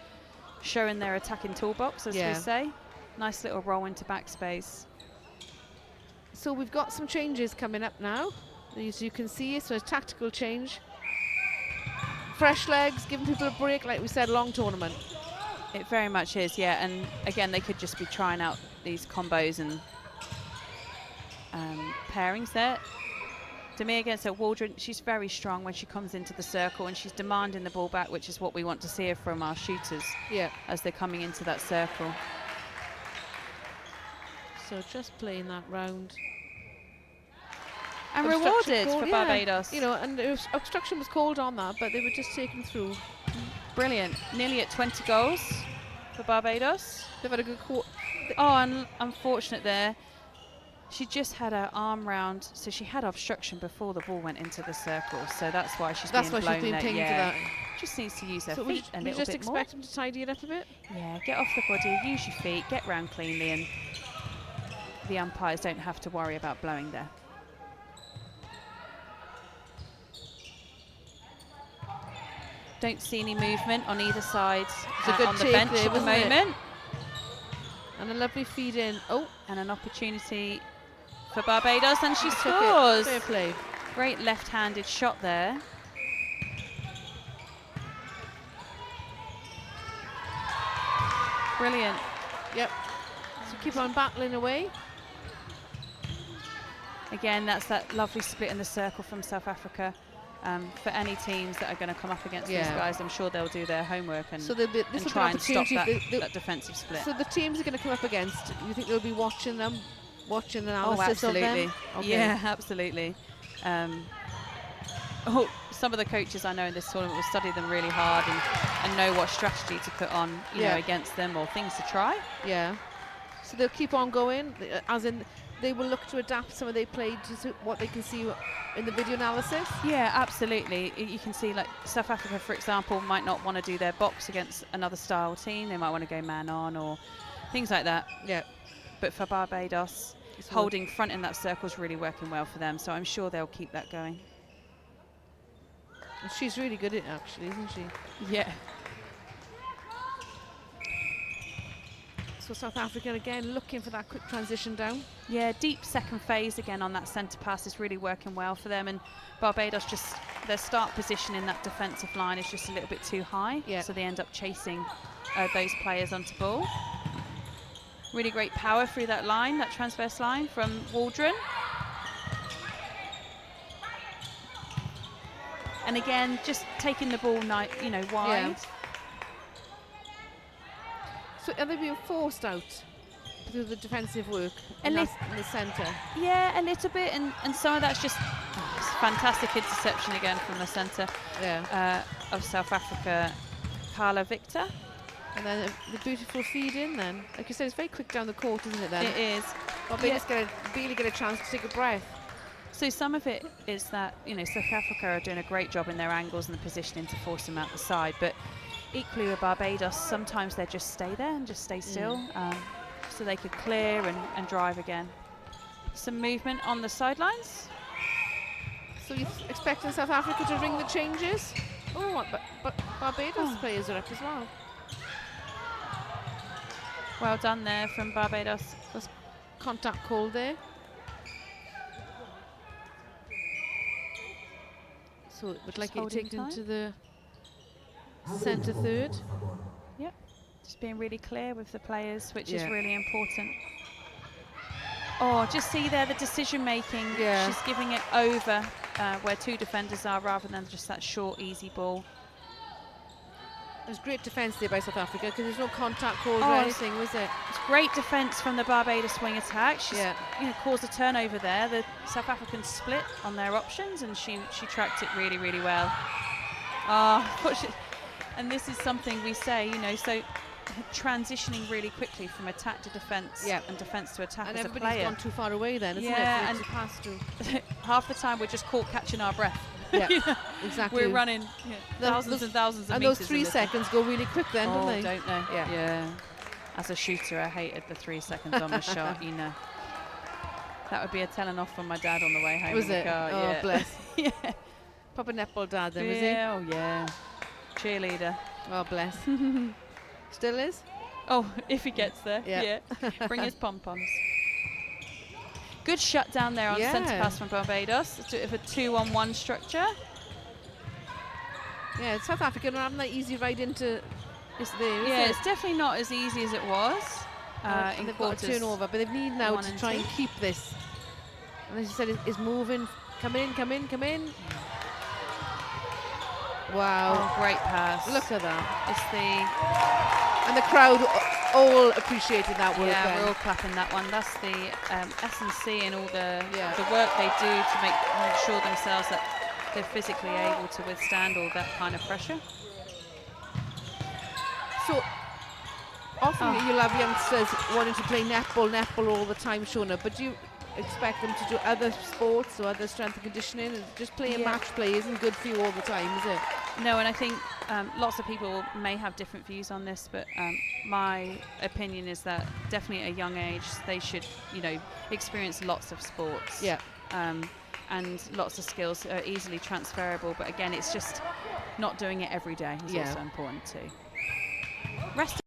showing their attacking toolbox, as we say. Nice little roll into backspace. So we've got some changes coming up now, as you can see. So a tactical change. Fresh legs, giving people a break, like we said, long tournament. It very much is, yeah. And again, they could just be trying out these combos and pairings there. Demir against her. Waldron, she's very strong when she comes into the circle, and she's demanding the ball back, which is what we want to see from our shooters as they're coming into that circle. So just playing that round. And rewarded for yeah. Barbados. You know, and obstruction was called on that, but they were just taken through. Brilliant. Nearly at 20 goals for Barbados. They've had a good quarter. Oh, and unfortunate there. She just had her arm round, so she had obstruction before the ball went into the circle. So that's why she's being blown there. Taken to that. Just needs to use her so feet a little bit more. Would you just expect them to tidy it up a bit? Yeah, get off the body, use your feet, get round cleanly, and the umpires don't have to worry about blowing there. Don't see any movement on either side on the bench at the moment. And a lovely feed in. Oh, and an opportunity for Barbados, and she scores. Fair play. Great left-handed shot there. Brilliant. Yep. So keep on battling away. Again, that's that lovely split in the circle from South Africa. For any teams that are going to come up against these guys, I'm sure they'll do their homework and, try and stop that defensive split. So the teams are going to come up against, you think they'll be watching them, watching analysis of them? Okay. Yeah, absolutely. Some of the coaches I know in this tournament will study them really hard and know what strategy to put on, you know, against them or things to try. Yeah. So they'll keep on going, as in they will look to adapt some of their play to what they can see in the video analysis? Yeah, absolutely. You can see, like, South Africa, for example, might not want to do their box against another style team. They might want to go man on or things like that. Yeah. But for Barbados, holding front in that circle is really working well for them. So I'm sure they'll keep that going. And she's really good at it, actually, isn't she? Yeah. So South Africa again looking for that quick transition down. Yeah, deep second phase again on that centre pass is really working well for them, and Barbados just, their start position in that defensive line is just a little bit too high, so they end up chasing those players onto ball. Really great power through that line, that transverse line from Waldron. And again, just taking the ball wide. Yeah. So are they being forced out through the defensive work in the centre? Yeah, a little bit, and some of that's just fantastic interception again from the centre of South Africa, Carla Victor. And then the beautiful feed in then. Like you said, it's very quick down the court, isn't it then? It is. But they just really get a chance to take a breath. So some of it is that, South Africa are doing a great job in their angles and the positioning to force them out the side, but equally with Barbados, sometimes they just stay there and just stay still, so they could clear and drive again. Some movement on the sidelines. So you're expecting South Africa to ring the changes? Oh, but Barbados players are up as well. Well done there from Barbados. Was contact call there. So it would like you to take it into the centre third. Yep, just being really clear with the players, which is really important. Oh, just see there the decision making. Yeah. She's giving it over where two defenders are rather than just that short, easy ball. There's great defence there by South Africa because there's no contact called or anything, was it? It's great defence from the Barbados wing attack. She's caused a turnover there. The South Africans split on their options, and she tracked it really, really well. And this is something we say, so transitioning really quickly from attack to defence and defence to attack and as a player. everybody's gone too far away then, isn't it? And to pass through. Half the time we're just caught catching our breath. Yeah, exactly. We're running thousands and thousands of meters. And those 3 seconds go really quick then, don't they? Don't they? Yeah. As a shooter, I hated the 3 seconds on my shot, That would be a telling off from my dad on the way home in the car. Oh, bless. Yeah. Proper netball dad then, was he? Yeah, oh yeah. Cheerleader. Oh, bless. Still is? Oh, if he gets there. Yeah. Bring his pom-poms. Good shut down there on centre pass from Barbados. It's a bit of a 2-on-1 structure. Yeah, South Africa not having that easy ride into this there, is it? It's definitely not as easy as it was in they've got a turnover, but they need now to try and keep this. And as you said, is moving Come in, come in, come in. Wow. Oh, great pass. Look at that. It's the And the crowd all appreciated that work. yeah, then. we're all clapping that one. That's the S&C and all the Yeah. the work they do to make sure themselves that they're physically able to withstand all that kind of pressure. So often Oh. you'll have youngsters wanting to play netball all the time, Shona, but do you expect them to do other sports or other strength and conditioning? Just playing Yeah. match play isn't good for you all the time, is it? No, and I think lots of people may have different views on this, but my opinion is that definitely at a young age they should, experience lots of sports. Yeah. And lots of skills are easily transferable, but again, it's just not doing it every day is Yeah. also important too. Rest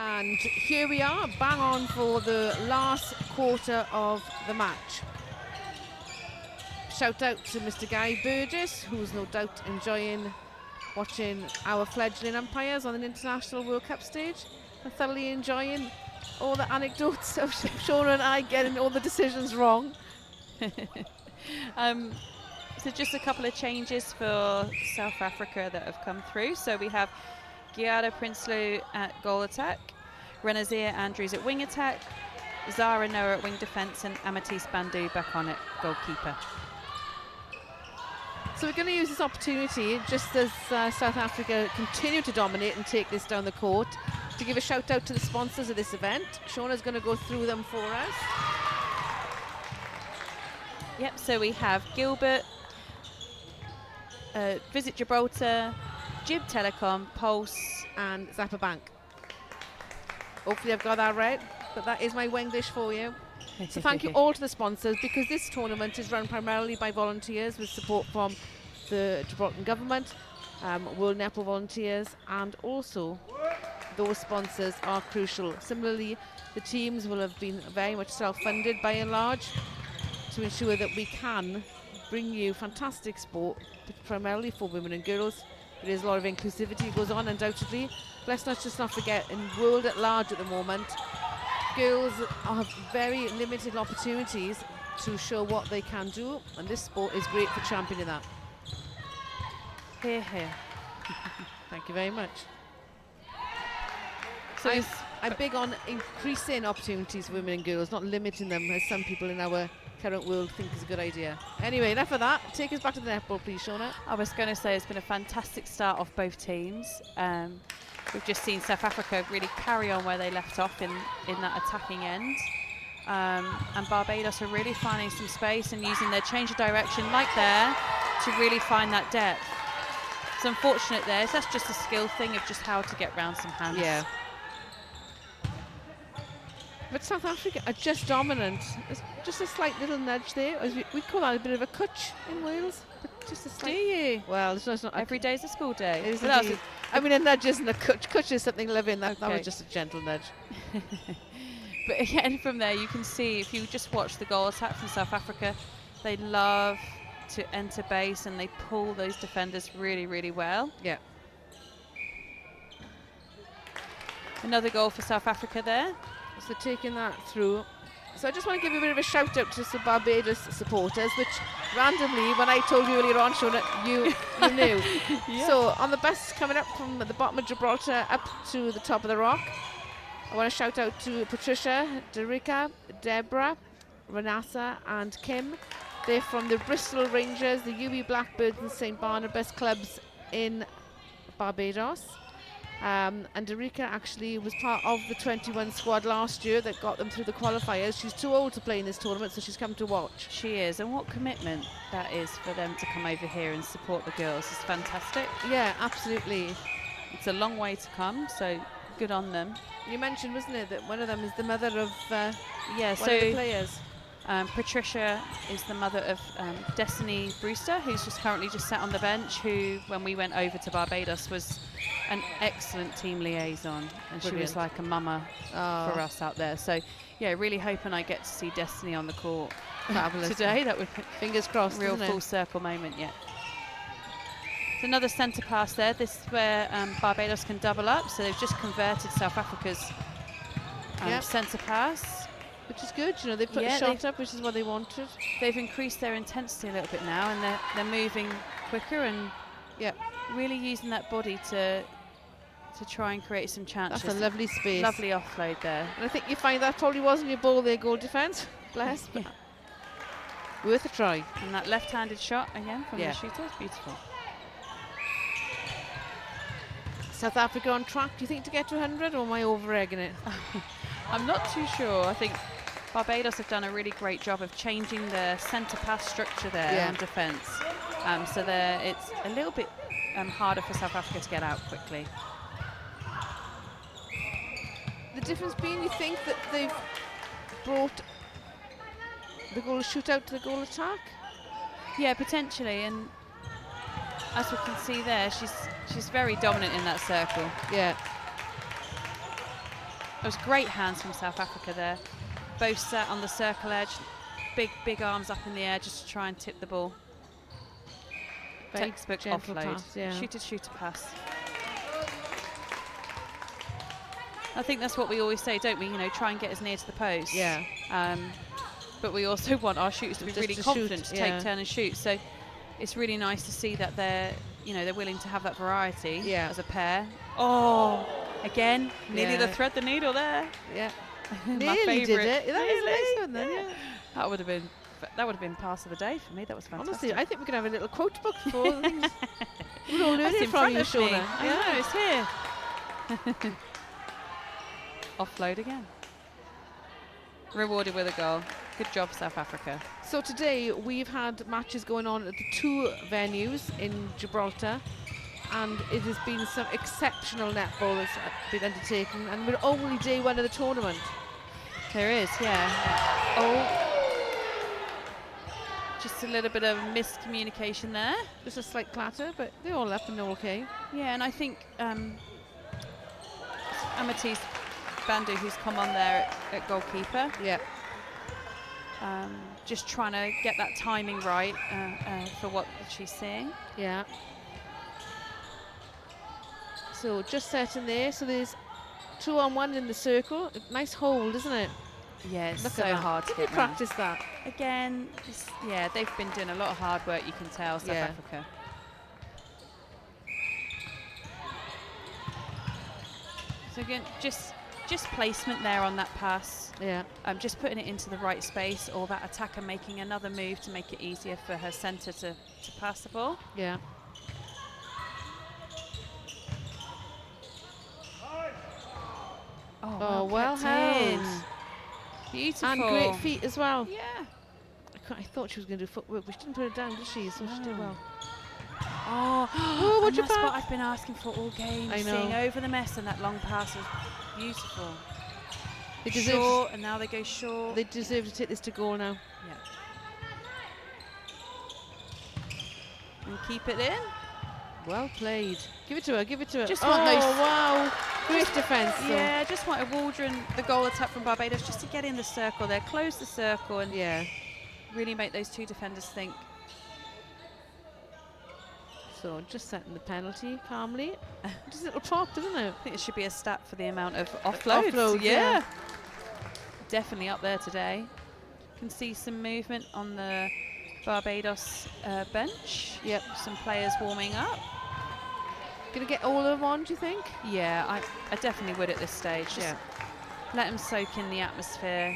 And here we are, bang on for the last quarter of the match. Shout out to Mr. Guy Burgess, who's no doubt enjoying watching our fledgling umpires on an International World Cup stage and thoroughly enjoying all the anecdotes of Shauna and I getting all the decisions wrong. So just a couple of changes for South Africa that have come through. So we have Giada Prinsloo at goal attack, Renazir Andrews at wing attack, Zara Noah at wing defence, and Amatisse Bandu back on at goalkeeper. So we're going to use this opportunity, just as South Africa continue to dominate and take this down the court, to give a shout out to the sponsors of this event. Shauna's going to go through them for us. Yep, so we have Gilbert, Visit Gibraltar, Jib Telecom, Pulse, and Zappa Bank. Hopefully I've got that right, but that is my Wenglish for you. So thank you all to the sponsors, because this tournament is run primarily by volunteers with support from the Gibraltar government, World Netball volunteers, and also those sponsors are crucial. Similarly, the teams will have been very much self-funded by and large to ensure that we can bring you fantastic sport, primarily for women and girls. There is a lot of inclusivity goes on, undoubtedly. Let's not forget, in the world at large at the moment, girls have very limited opportunities to show what they can do, and this sport is great for championing that. Here, here. Thank you very much. So I'm big on increasing opportunities for women and girls, not limiting them, as some people in our current world think is a good idea. Anyway, enough of that. Take us back to the netball, please, Shauna. I was going to say it's been a fantastic start off both teams. We've just seen South Africa really carry on where they left off in that attacking end. And Barbados are really finding some space and using their change of direction like there to really find that depth. It's unfortunate there. So that's just a skill thing of just how to get round some hands. Yeah. But South Africa are just dominant. It's just a slight little nudge there. As we call that a bit of a cutch in Wales. But just a slight. Do you? Well, it's not Every day's a school day. It is Well, indeed. I mean, a nudge isn't a cutch. Cutch is something living. That Okay. was just a gentle nudge. But again, from there you can see, if you just watch the goal attack from South Africa, they love to enter base and they pull those defenders really, really well. Yeah. Another goal for South Africa there. So taking that through. So I just want to give you a bit of a shout out to some Barbados supporters, which randomly, when I told you earlier on, Shauna, you knew. Yeah. So on the bus coming up from the bottom of Gibraltar up to the top of the rock, I want to shout out to Patricia, Derica, Deborah, Renassa and Kim. They're from the Bristol Rangers, the UB Blackbirds and St Barnabas clubs in Barbados. And Derica actually was part of the 21 squad last year that got them through the qualifiers. She's too old to play in this tournament, so she's come to watch. She is, and what commitment that is for them to come over here and support the girls is fantastic. Yeah, absolutely. It's a long way to come, so good on them. You mentioned, wasn't it, that one of them is the mother of Yeah, one so of the players. Patricia is the mother of Destiny Brewster, who's just currently just sat on the bench, who, when we went over to Barbados, was an excellent team liaison, and she was like a mama for us out there. So, yeah, really hoping I get to see Destiny on the court today. That would be Fingers crossed, real isn't full it? circle moment, yeah. There's another centre pass there. This is where Barbados can double up, so they've just converted South Africa's Yep. centre pass. Which is good, you know, they put Yeah, a shot up, which is what they wanted. They've increased their intensity a little bit now, and they're moving quicker and really using that body to try and create some chances. That's a lovely space. Lovely offload there. And I think you find that probably wasn't your ball there, goal defence. Bless. But worth a try. And that left-handed shot again from Yeah. the shooter is beautiful. South Africa on track, do you think, to get to 100, or am I over-egging it? I'm not too sure. I think Barbados have done a really great job of changing the centre pass structure there on defence. So it's a little bit harder for South Africa to get out quickly. The difference being, you think that they've brought the goal shootout to the goal attack? Yeah, potentially. And as we can see there, she's very dominant in that circle. Yeah. was great hands from South Africa there. Both sat on the circle edge, big arms up in the air just to try and tip the ball. Very Textbook gentle offload. pass, yeah. Shooter pass. I think that's what we always say, don't we? You know, try and get as near to the post. Yeah. But we also want our shooters to be Just really to confident shoot, to yeah. take turn and shoot. So it's really nice to see that they're willing to have that variety as a pair. Oh, again, nearly the thread the needle there. Yeah. My Nearly did favourite. it. That was a Nearly. nice one then, yeah. That would have been pass of the day for me. That was fantastic. Honestly, I think we can have a little quote book for all the things. We'll all learn That's it in from front you, of me. Shona. I know, it's here. Offload again. Rewarded with a goal. Good job, South Africa. So today we've had matches going on at the 2 venues in Gibraltar, and it has been some exceptional netball that's been undertaken, and we're only day 1 of the tournament. There is, yeah. Oh. Just a little bit of miscommunication there. Just a slight clatter, but they're all up and they're okay. Yeah, and I think Amethyst Bandu, who's come on there at goalkeeper, Yeah. just trying to get that timing right for what she's seeing. Yeah. So just setting there. So there's 2-on-1 in the circle. Nice hold, isn't it? Yeah, it's Look so at that. hard to Did we get round. practice that? Again, they've been doing a lot of hard work, you can tell, South Yeah. Africa. So again, just placement there on that pass. Yeah. Just putting it into the right space, or that attacker making another move to make it easier for her centre to pass the ball. Yeah. Oh, well kept in. held. Beautiful. And great feet as well. Yeah. I thought she was going to do footwork, but she didn't put it down, did she? So she did well. Oh, Oh, and watch your that's what back. I've been asking for all game. I know. Seeing over the mess, and that long pass was beautiful. They deserve, Short, and now they go short. they deserve to take this to goal now. Yeah. And keep it in. Well played. Give it to her, give it to her. Just oh, want those- wow. Great defence. Yeah, just wanted Waldron, the goal attack from Barbados, just to get in the circle there, close the circle, and Yeah. really make those 2 defenders think. So just setting the penalty calmly. Just a little pop, doesn't it? I think it should be a stat for the amount of offloads. Offloads, yeah. yeah. Definitely up there today. Can see some movement on the Barbados bench. Yep. Some players warming up. Gonna get all of them on, do you think? Yeah, I definitely would at this stage. Just Yeah. let them soak in the atmosphere.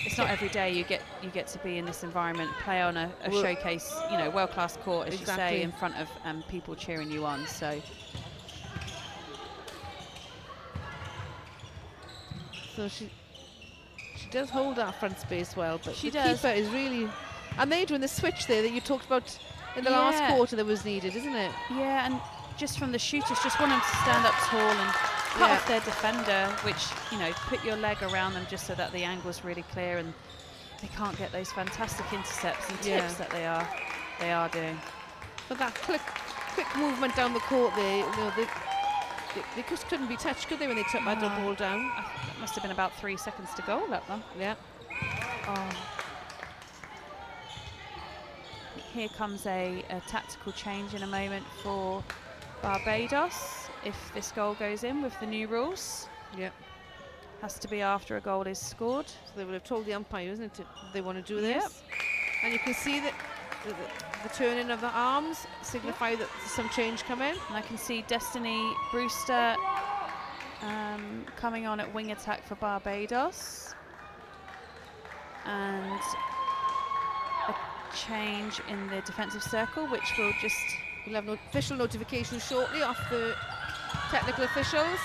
It's not every day you get to be in this environment, play on a Well, showcase, world-class court, as you exactly. say, in front of people cheering you on. So she does hold that front space well, but She the does. keeper is really. And they're doing the switch there that you talked about in the last Yeah. quarter that was needed, isn't it? yeah, and just from the shooters, just want them to stand up tall and cut Yeah. off their defender, which put your leg around them just so that the angle's really clear and they can't get those fantastic intercepts and Yeah. tips that they are doing. But that quick movement down the court there, they just couldn't be touched, could they, when they took that ball down? That must have been about 3 seconds to go, that one. Yeah. Oh. Here comes a tactical change in a moment for Barbados. If this goal goes in with the new rules, Yeah. has to be after a goal is scored. So they would have told the umpire, isn't it, they want to do this. And you can see that the turning of the arms signify that there's some change coming. And I can see Destiny Brewster coming on at wing attack for Barbados. And a change in the defensive circle, which will just... We'll have official notification shortly off the technical officials.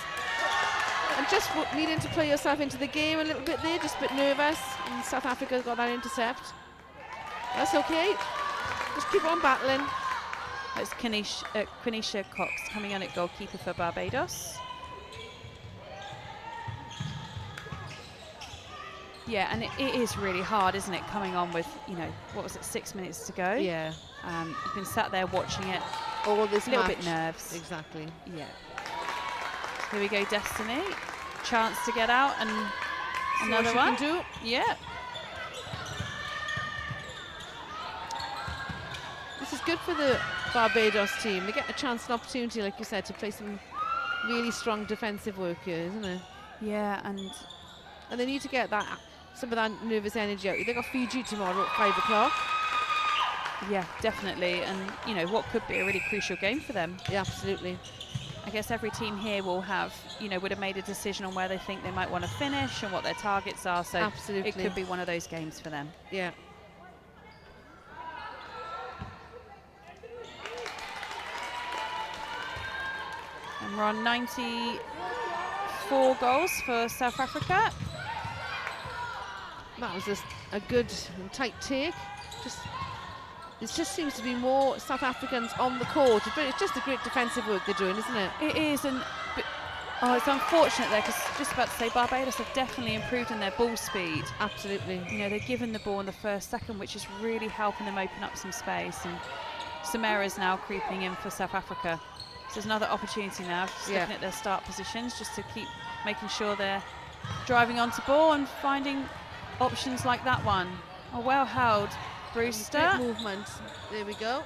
And just needing to play yourself into the game a little bit there, just a bit nervous. And South Africa's got that intercept. That's okay. Just keep on battling. That's Quenisha Cox coming on at goalkeeper for Barbados. Yeah, and it is really hard, isn't it, coming on with, what was it, 6 minutes to go? Yeah. You've been sat there watching it, All this a little match. bit nerves. Exactly. Yeah. Here we go, Destiny. chance to get out, and another one. Can do. Yeah. This is good for the Barbados team. They get a chance and opportunity, like you said, to play some really strong defensive work here, isn't it? Yeah, and they need to get some of that nervous energy out. They got Fiji tomorrow at 5 o'clock. yeah, definitely. And, you know, what could be a really crucial game for them. Yeah, absolutely. I guess every team here will have, you know, would have made a decision on where they think they might want to finish and what their targets are. So absolutely, it could be one of those games for them. Yeah. And we're on 94 goals for South Africa. That was a good and tight take. It just seems to be more South Africans on the court. It's just a great defensive work they're doing, isn't it? It is, and it's unfortunate there, because just about to say Barbados have definitely improved in their ball speed. Absolutely. You know, they're given the ball in the first second, which is really helping them open up some space. And some errors now creeping in for South Africa. So there's another opportunity now, just looking at their start positions, just to keep making sure they're driving onto ball and finding options like that one. Oh, well held, Brewster. Great movement. There we go.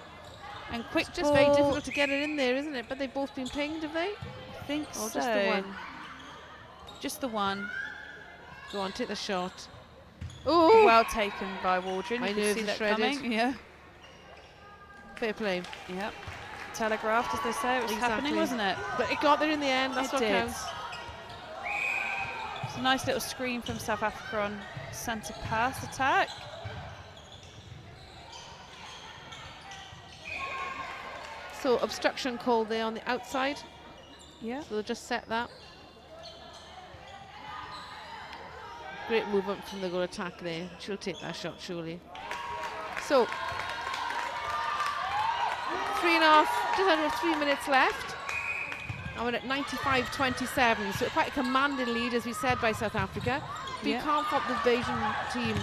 And quick it's just very difficult to get it in there, isn't it? But they've both been pinged, have they? I think so. Just the one. Just the one. Go on, take the shot. Oh, well taken by Waldron. You can see that shredded. coming. Yeah. Fair play. Yep. Telegraphed, as they say. It was happening, wasn't it? But it got there in the end. That's what counts. It's a nice little screen from South Africa on centre pass attack. So obstruction called there on the outside. Yeah. So they'll just set that. Great movement from the goal attack there. She'll take that shot, surely. So 3.5, just under 3 minutes left. And we're at 95-27. So quite a commanding lead, as we said, by South Africa. But you can't stop the Belgian team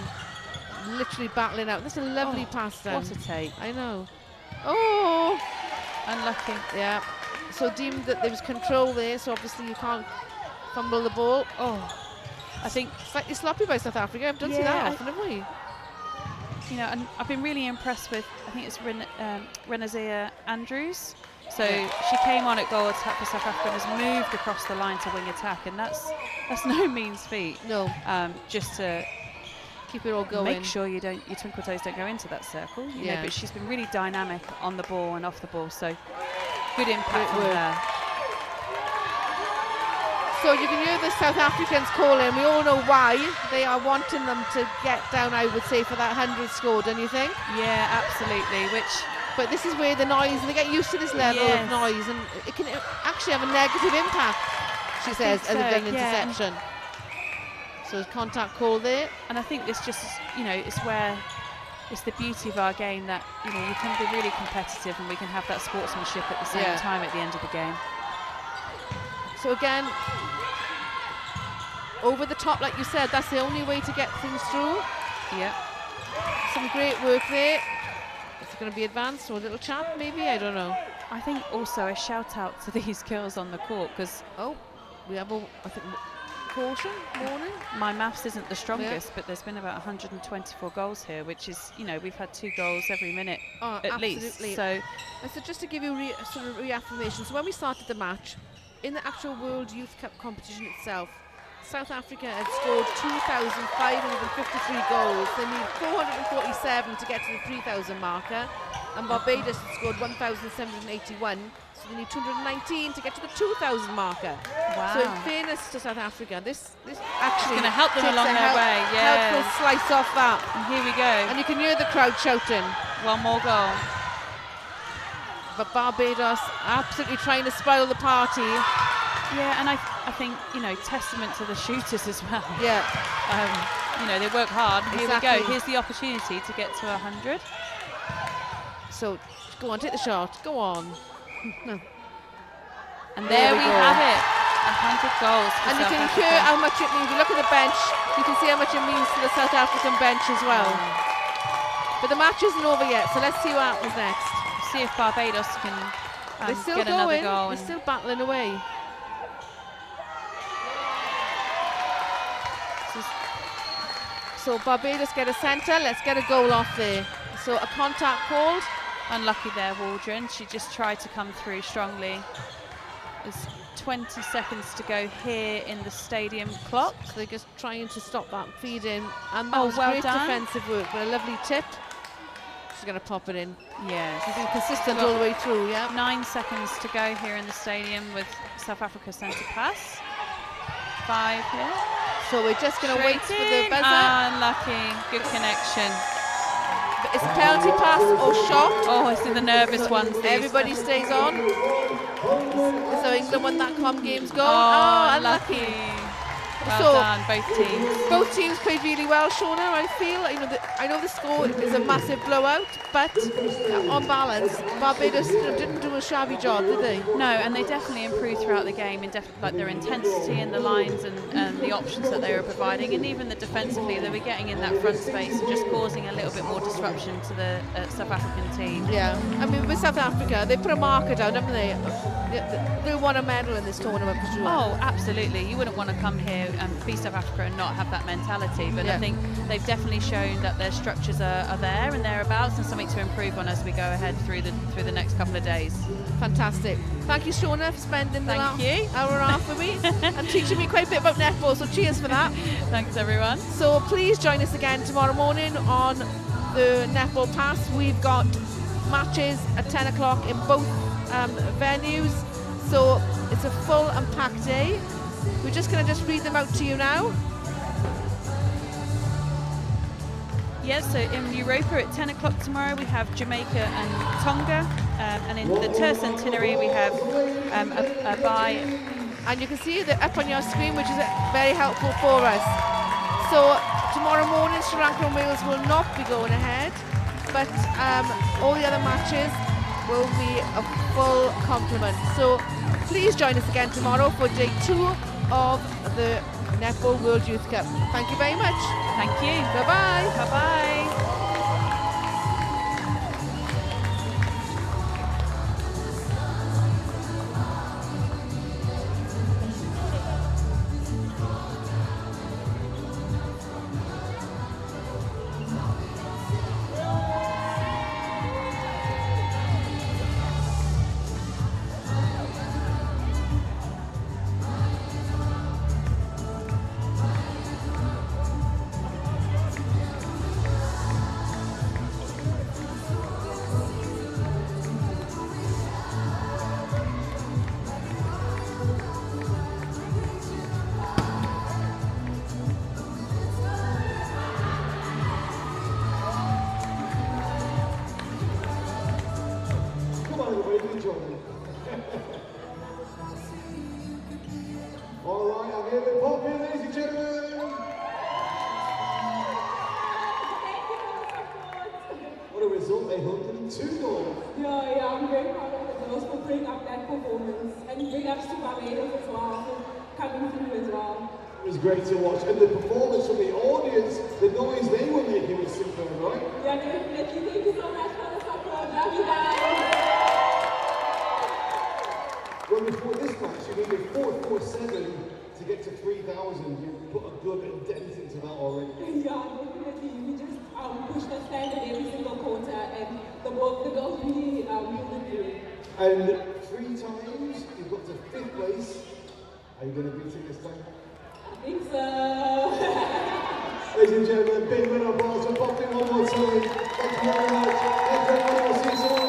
literally battling out. This is a lovely pass down. What a take. I know. Oh! Unlucky. Yeah. So deemed that there was control there, so obviously you can't fumble the ball. Oh. I think slightly sloppy by South Africa. I don't see that often, have we? You know, and I've been really impressed with, I think it's Renazia Andrews. So she came on at goal attack for South Africa and has moved across the line to wing attack, and that's no means feat. No. Just to keep it all going. Make sure your twinkle toes don't go into that circle. You know, but she's been really dynamic on the ball and off the ball, so good impact from her. So you can hear the South Africans calling. We all know why. They are wanting them to get down, I would say, for that 100 score, don't you think? Yeah, absolutely. But this is where the noise, and they get used to this level of noise, and it can actually have a negative impact, she says, as an interception. So there's contact call there. And I think this just, you know, it's the beauty of our game that, you know, you can be really competitive and we can have that sportsmanship at the same time at the end of the game. So again, over the top, like you said, that's the only way to get things through. Yeah. Some great work there. It's going to be advanced or a little chat, maybe, I don't know. I think also a shout out to these girls on the court, because we have I think caution warning. My maths isn't the strongest, but there's been about 124 goals here, which is, you know, we've had 2 goals every minute at least. So just to give you sort of reaffirmation, so when we started the match, in the actual World Youth Cup competition itself, South Africa had scored 2,553 goals. They need 447 to get to the 3,000 marker, and Barbados had scored 1,781. So they need 219 to get to the 2,000 marker. Wow. So in fairness to South Africa, this actually going to help them along their way. Yeah. Helpful slice off that. And here we go. And you can hear the crowd shouting. One more goal. But Barbados absolutely trying to spoil the party. Yeah, and I think, you know, testament to the shooters as well. Yeah. You know, they work hard. Here we Exactly. go. Here's the opportunity to get to 100. So go on, take the shot. Go on. And there we have it. 100 goals for and you South can Africa. hear how much it means. You look at the bench, you can see how much it means to the South African bench as well. But the match isn't over yet, so let's see what happens next. See if Barbados can They're still get another going. goal. They're still battling away. So Barbados get a centre. Let's get a goal off there. So a contact called. Unlucky there, Waldron. She just tried to come through strongly. There's 20 seconds to go here in the stadium clock. So they're just trying to stop that feed in. And that was well great done. defensive work, but a lovely tip. She's going to pop it in. Yes. She's been consistent all the way through, yeah. 9 seconds to go here in the stadium with South Africa centre pass. 5 here. So we're just going to wait for the buzzer. Unlucky. Good connection. It's a penalty pass or shot. Oh, it's in the nervous ones. Everybody stays on. So England won that game's goal. Oh, unlucky. Well done, both teams. Both teams played really well, Shauna. I feel, I know the score is a massive blowout, but on balance, Barbados didn't do a shabby job, did they? No, and they definitely improved throughout the game in like their intensity in the lines and the options that they were providing, and even the defensively, they were getting in that front space and just causing a little bit more disruption to the South African team. Yeah, I mean, with South Africa, they put a marker down, haven't they? They won a medal in this tournament for sure. Oh, absolutely. You wouldn't want to come here and be South Africa and not have that mentality, but I think they've definitely shown that their structures are there and thereabouts, and something to improve on as we go ahead through the next couple of days. Fantastic. Thank you, Shauna, for spending the last you. hour and a half with me and teaching me quite a bit about netball, so cheers for that. Thanks, everyone. So please join us again tomorrow morning on the Netball Pass. We've got matches at 10 o'clock in both venues, so it's a full and packed day. We're just going to read them out to you now. Yes, so in Europa at 10 o'clock tomorrow we have Jamaica and Tonga, and in the tercentenary we have a bye. And you can see that up on your screen, which is very helpful for us. So tomorrow morning Sri Lanka and Wales will not be going ahead, but all the other matches will be a full complement. So please join us again tomorrow for day 2 of the Netball World Youth Cup. Thank you very much. Thank you. Bye-bye. Bye-bye. All right, I'm here with Poppy, ladies and gentlemen. What a result, 102 goals. Yeah, I'm very proud of the girls for bringing up that performance, and big ups to Barbados as well for coming through as well. It was great to watch, and the performance from the audience, the noise they were making was superb, right? Yeah, definitely. Thank you so much for the support. Love you guys. Well, before this match, you needed 447 to get to 3,000. You put a good dent into that already. Yeah, definitely. We just pushed the standard every single quarter, and the girls really moved through. And 3 times, you got to 5th place. Are you going to beat it this time? I think so. Ladies and gentlemen, big round of applause for Poppy one more time. Thank you very much. Thank you very much. See you tomorrow.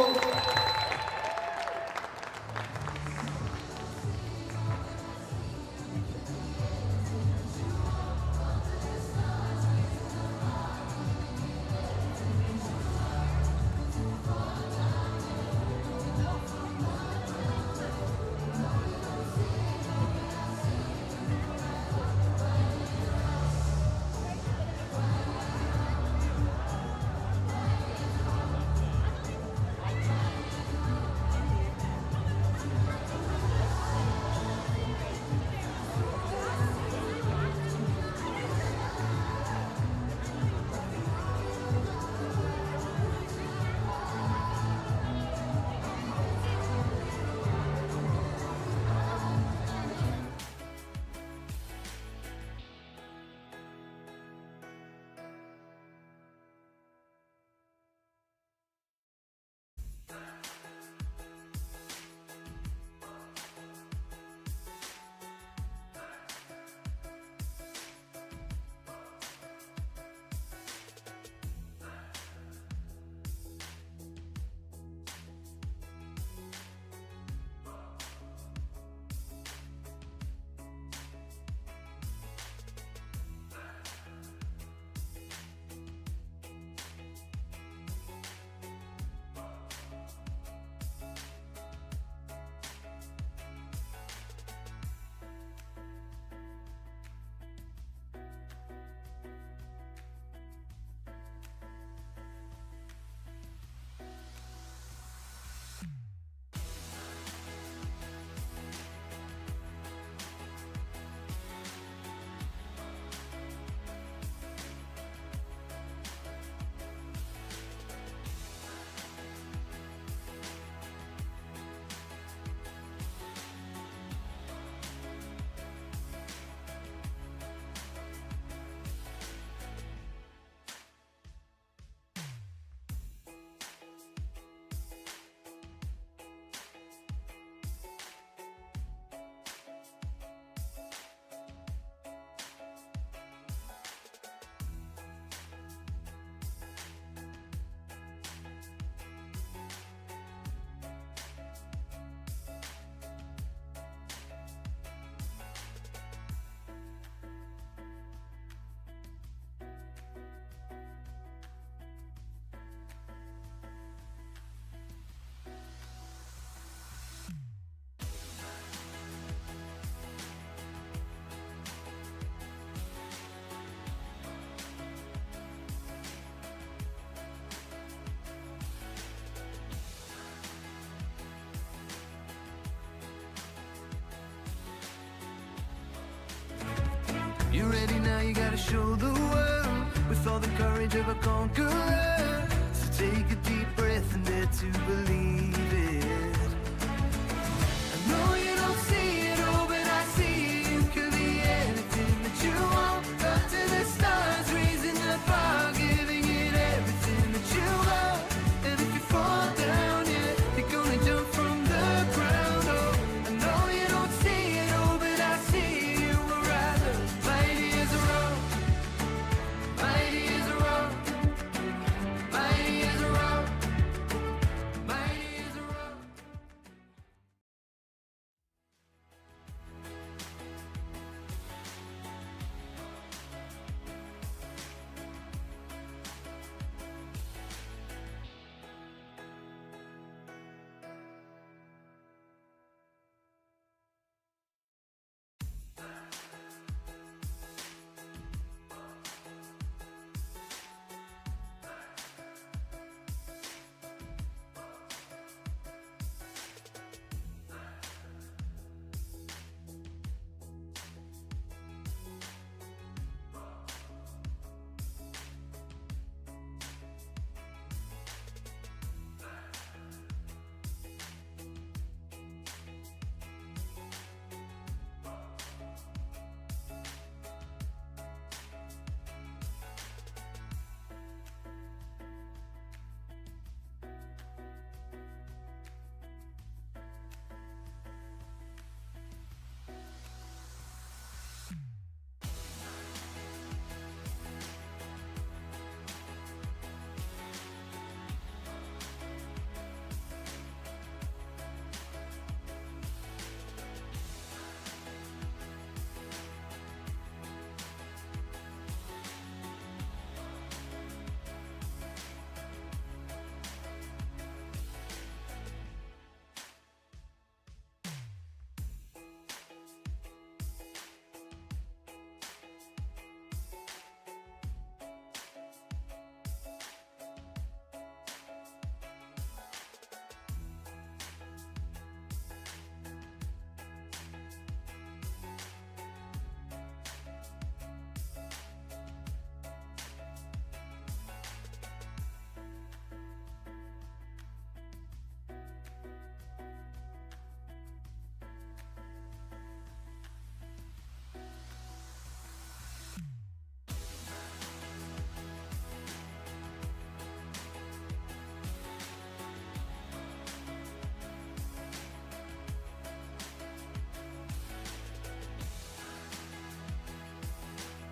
You're ready now, you gotta show the world with all the courage of a conqueror. So take a deep breath and dare to believe it.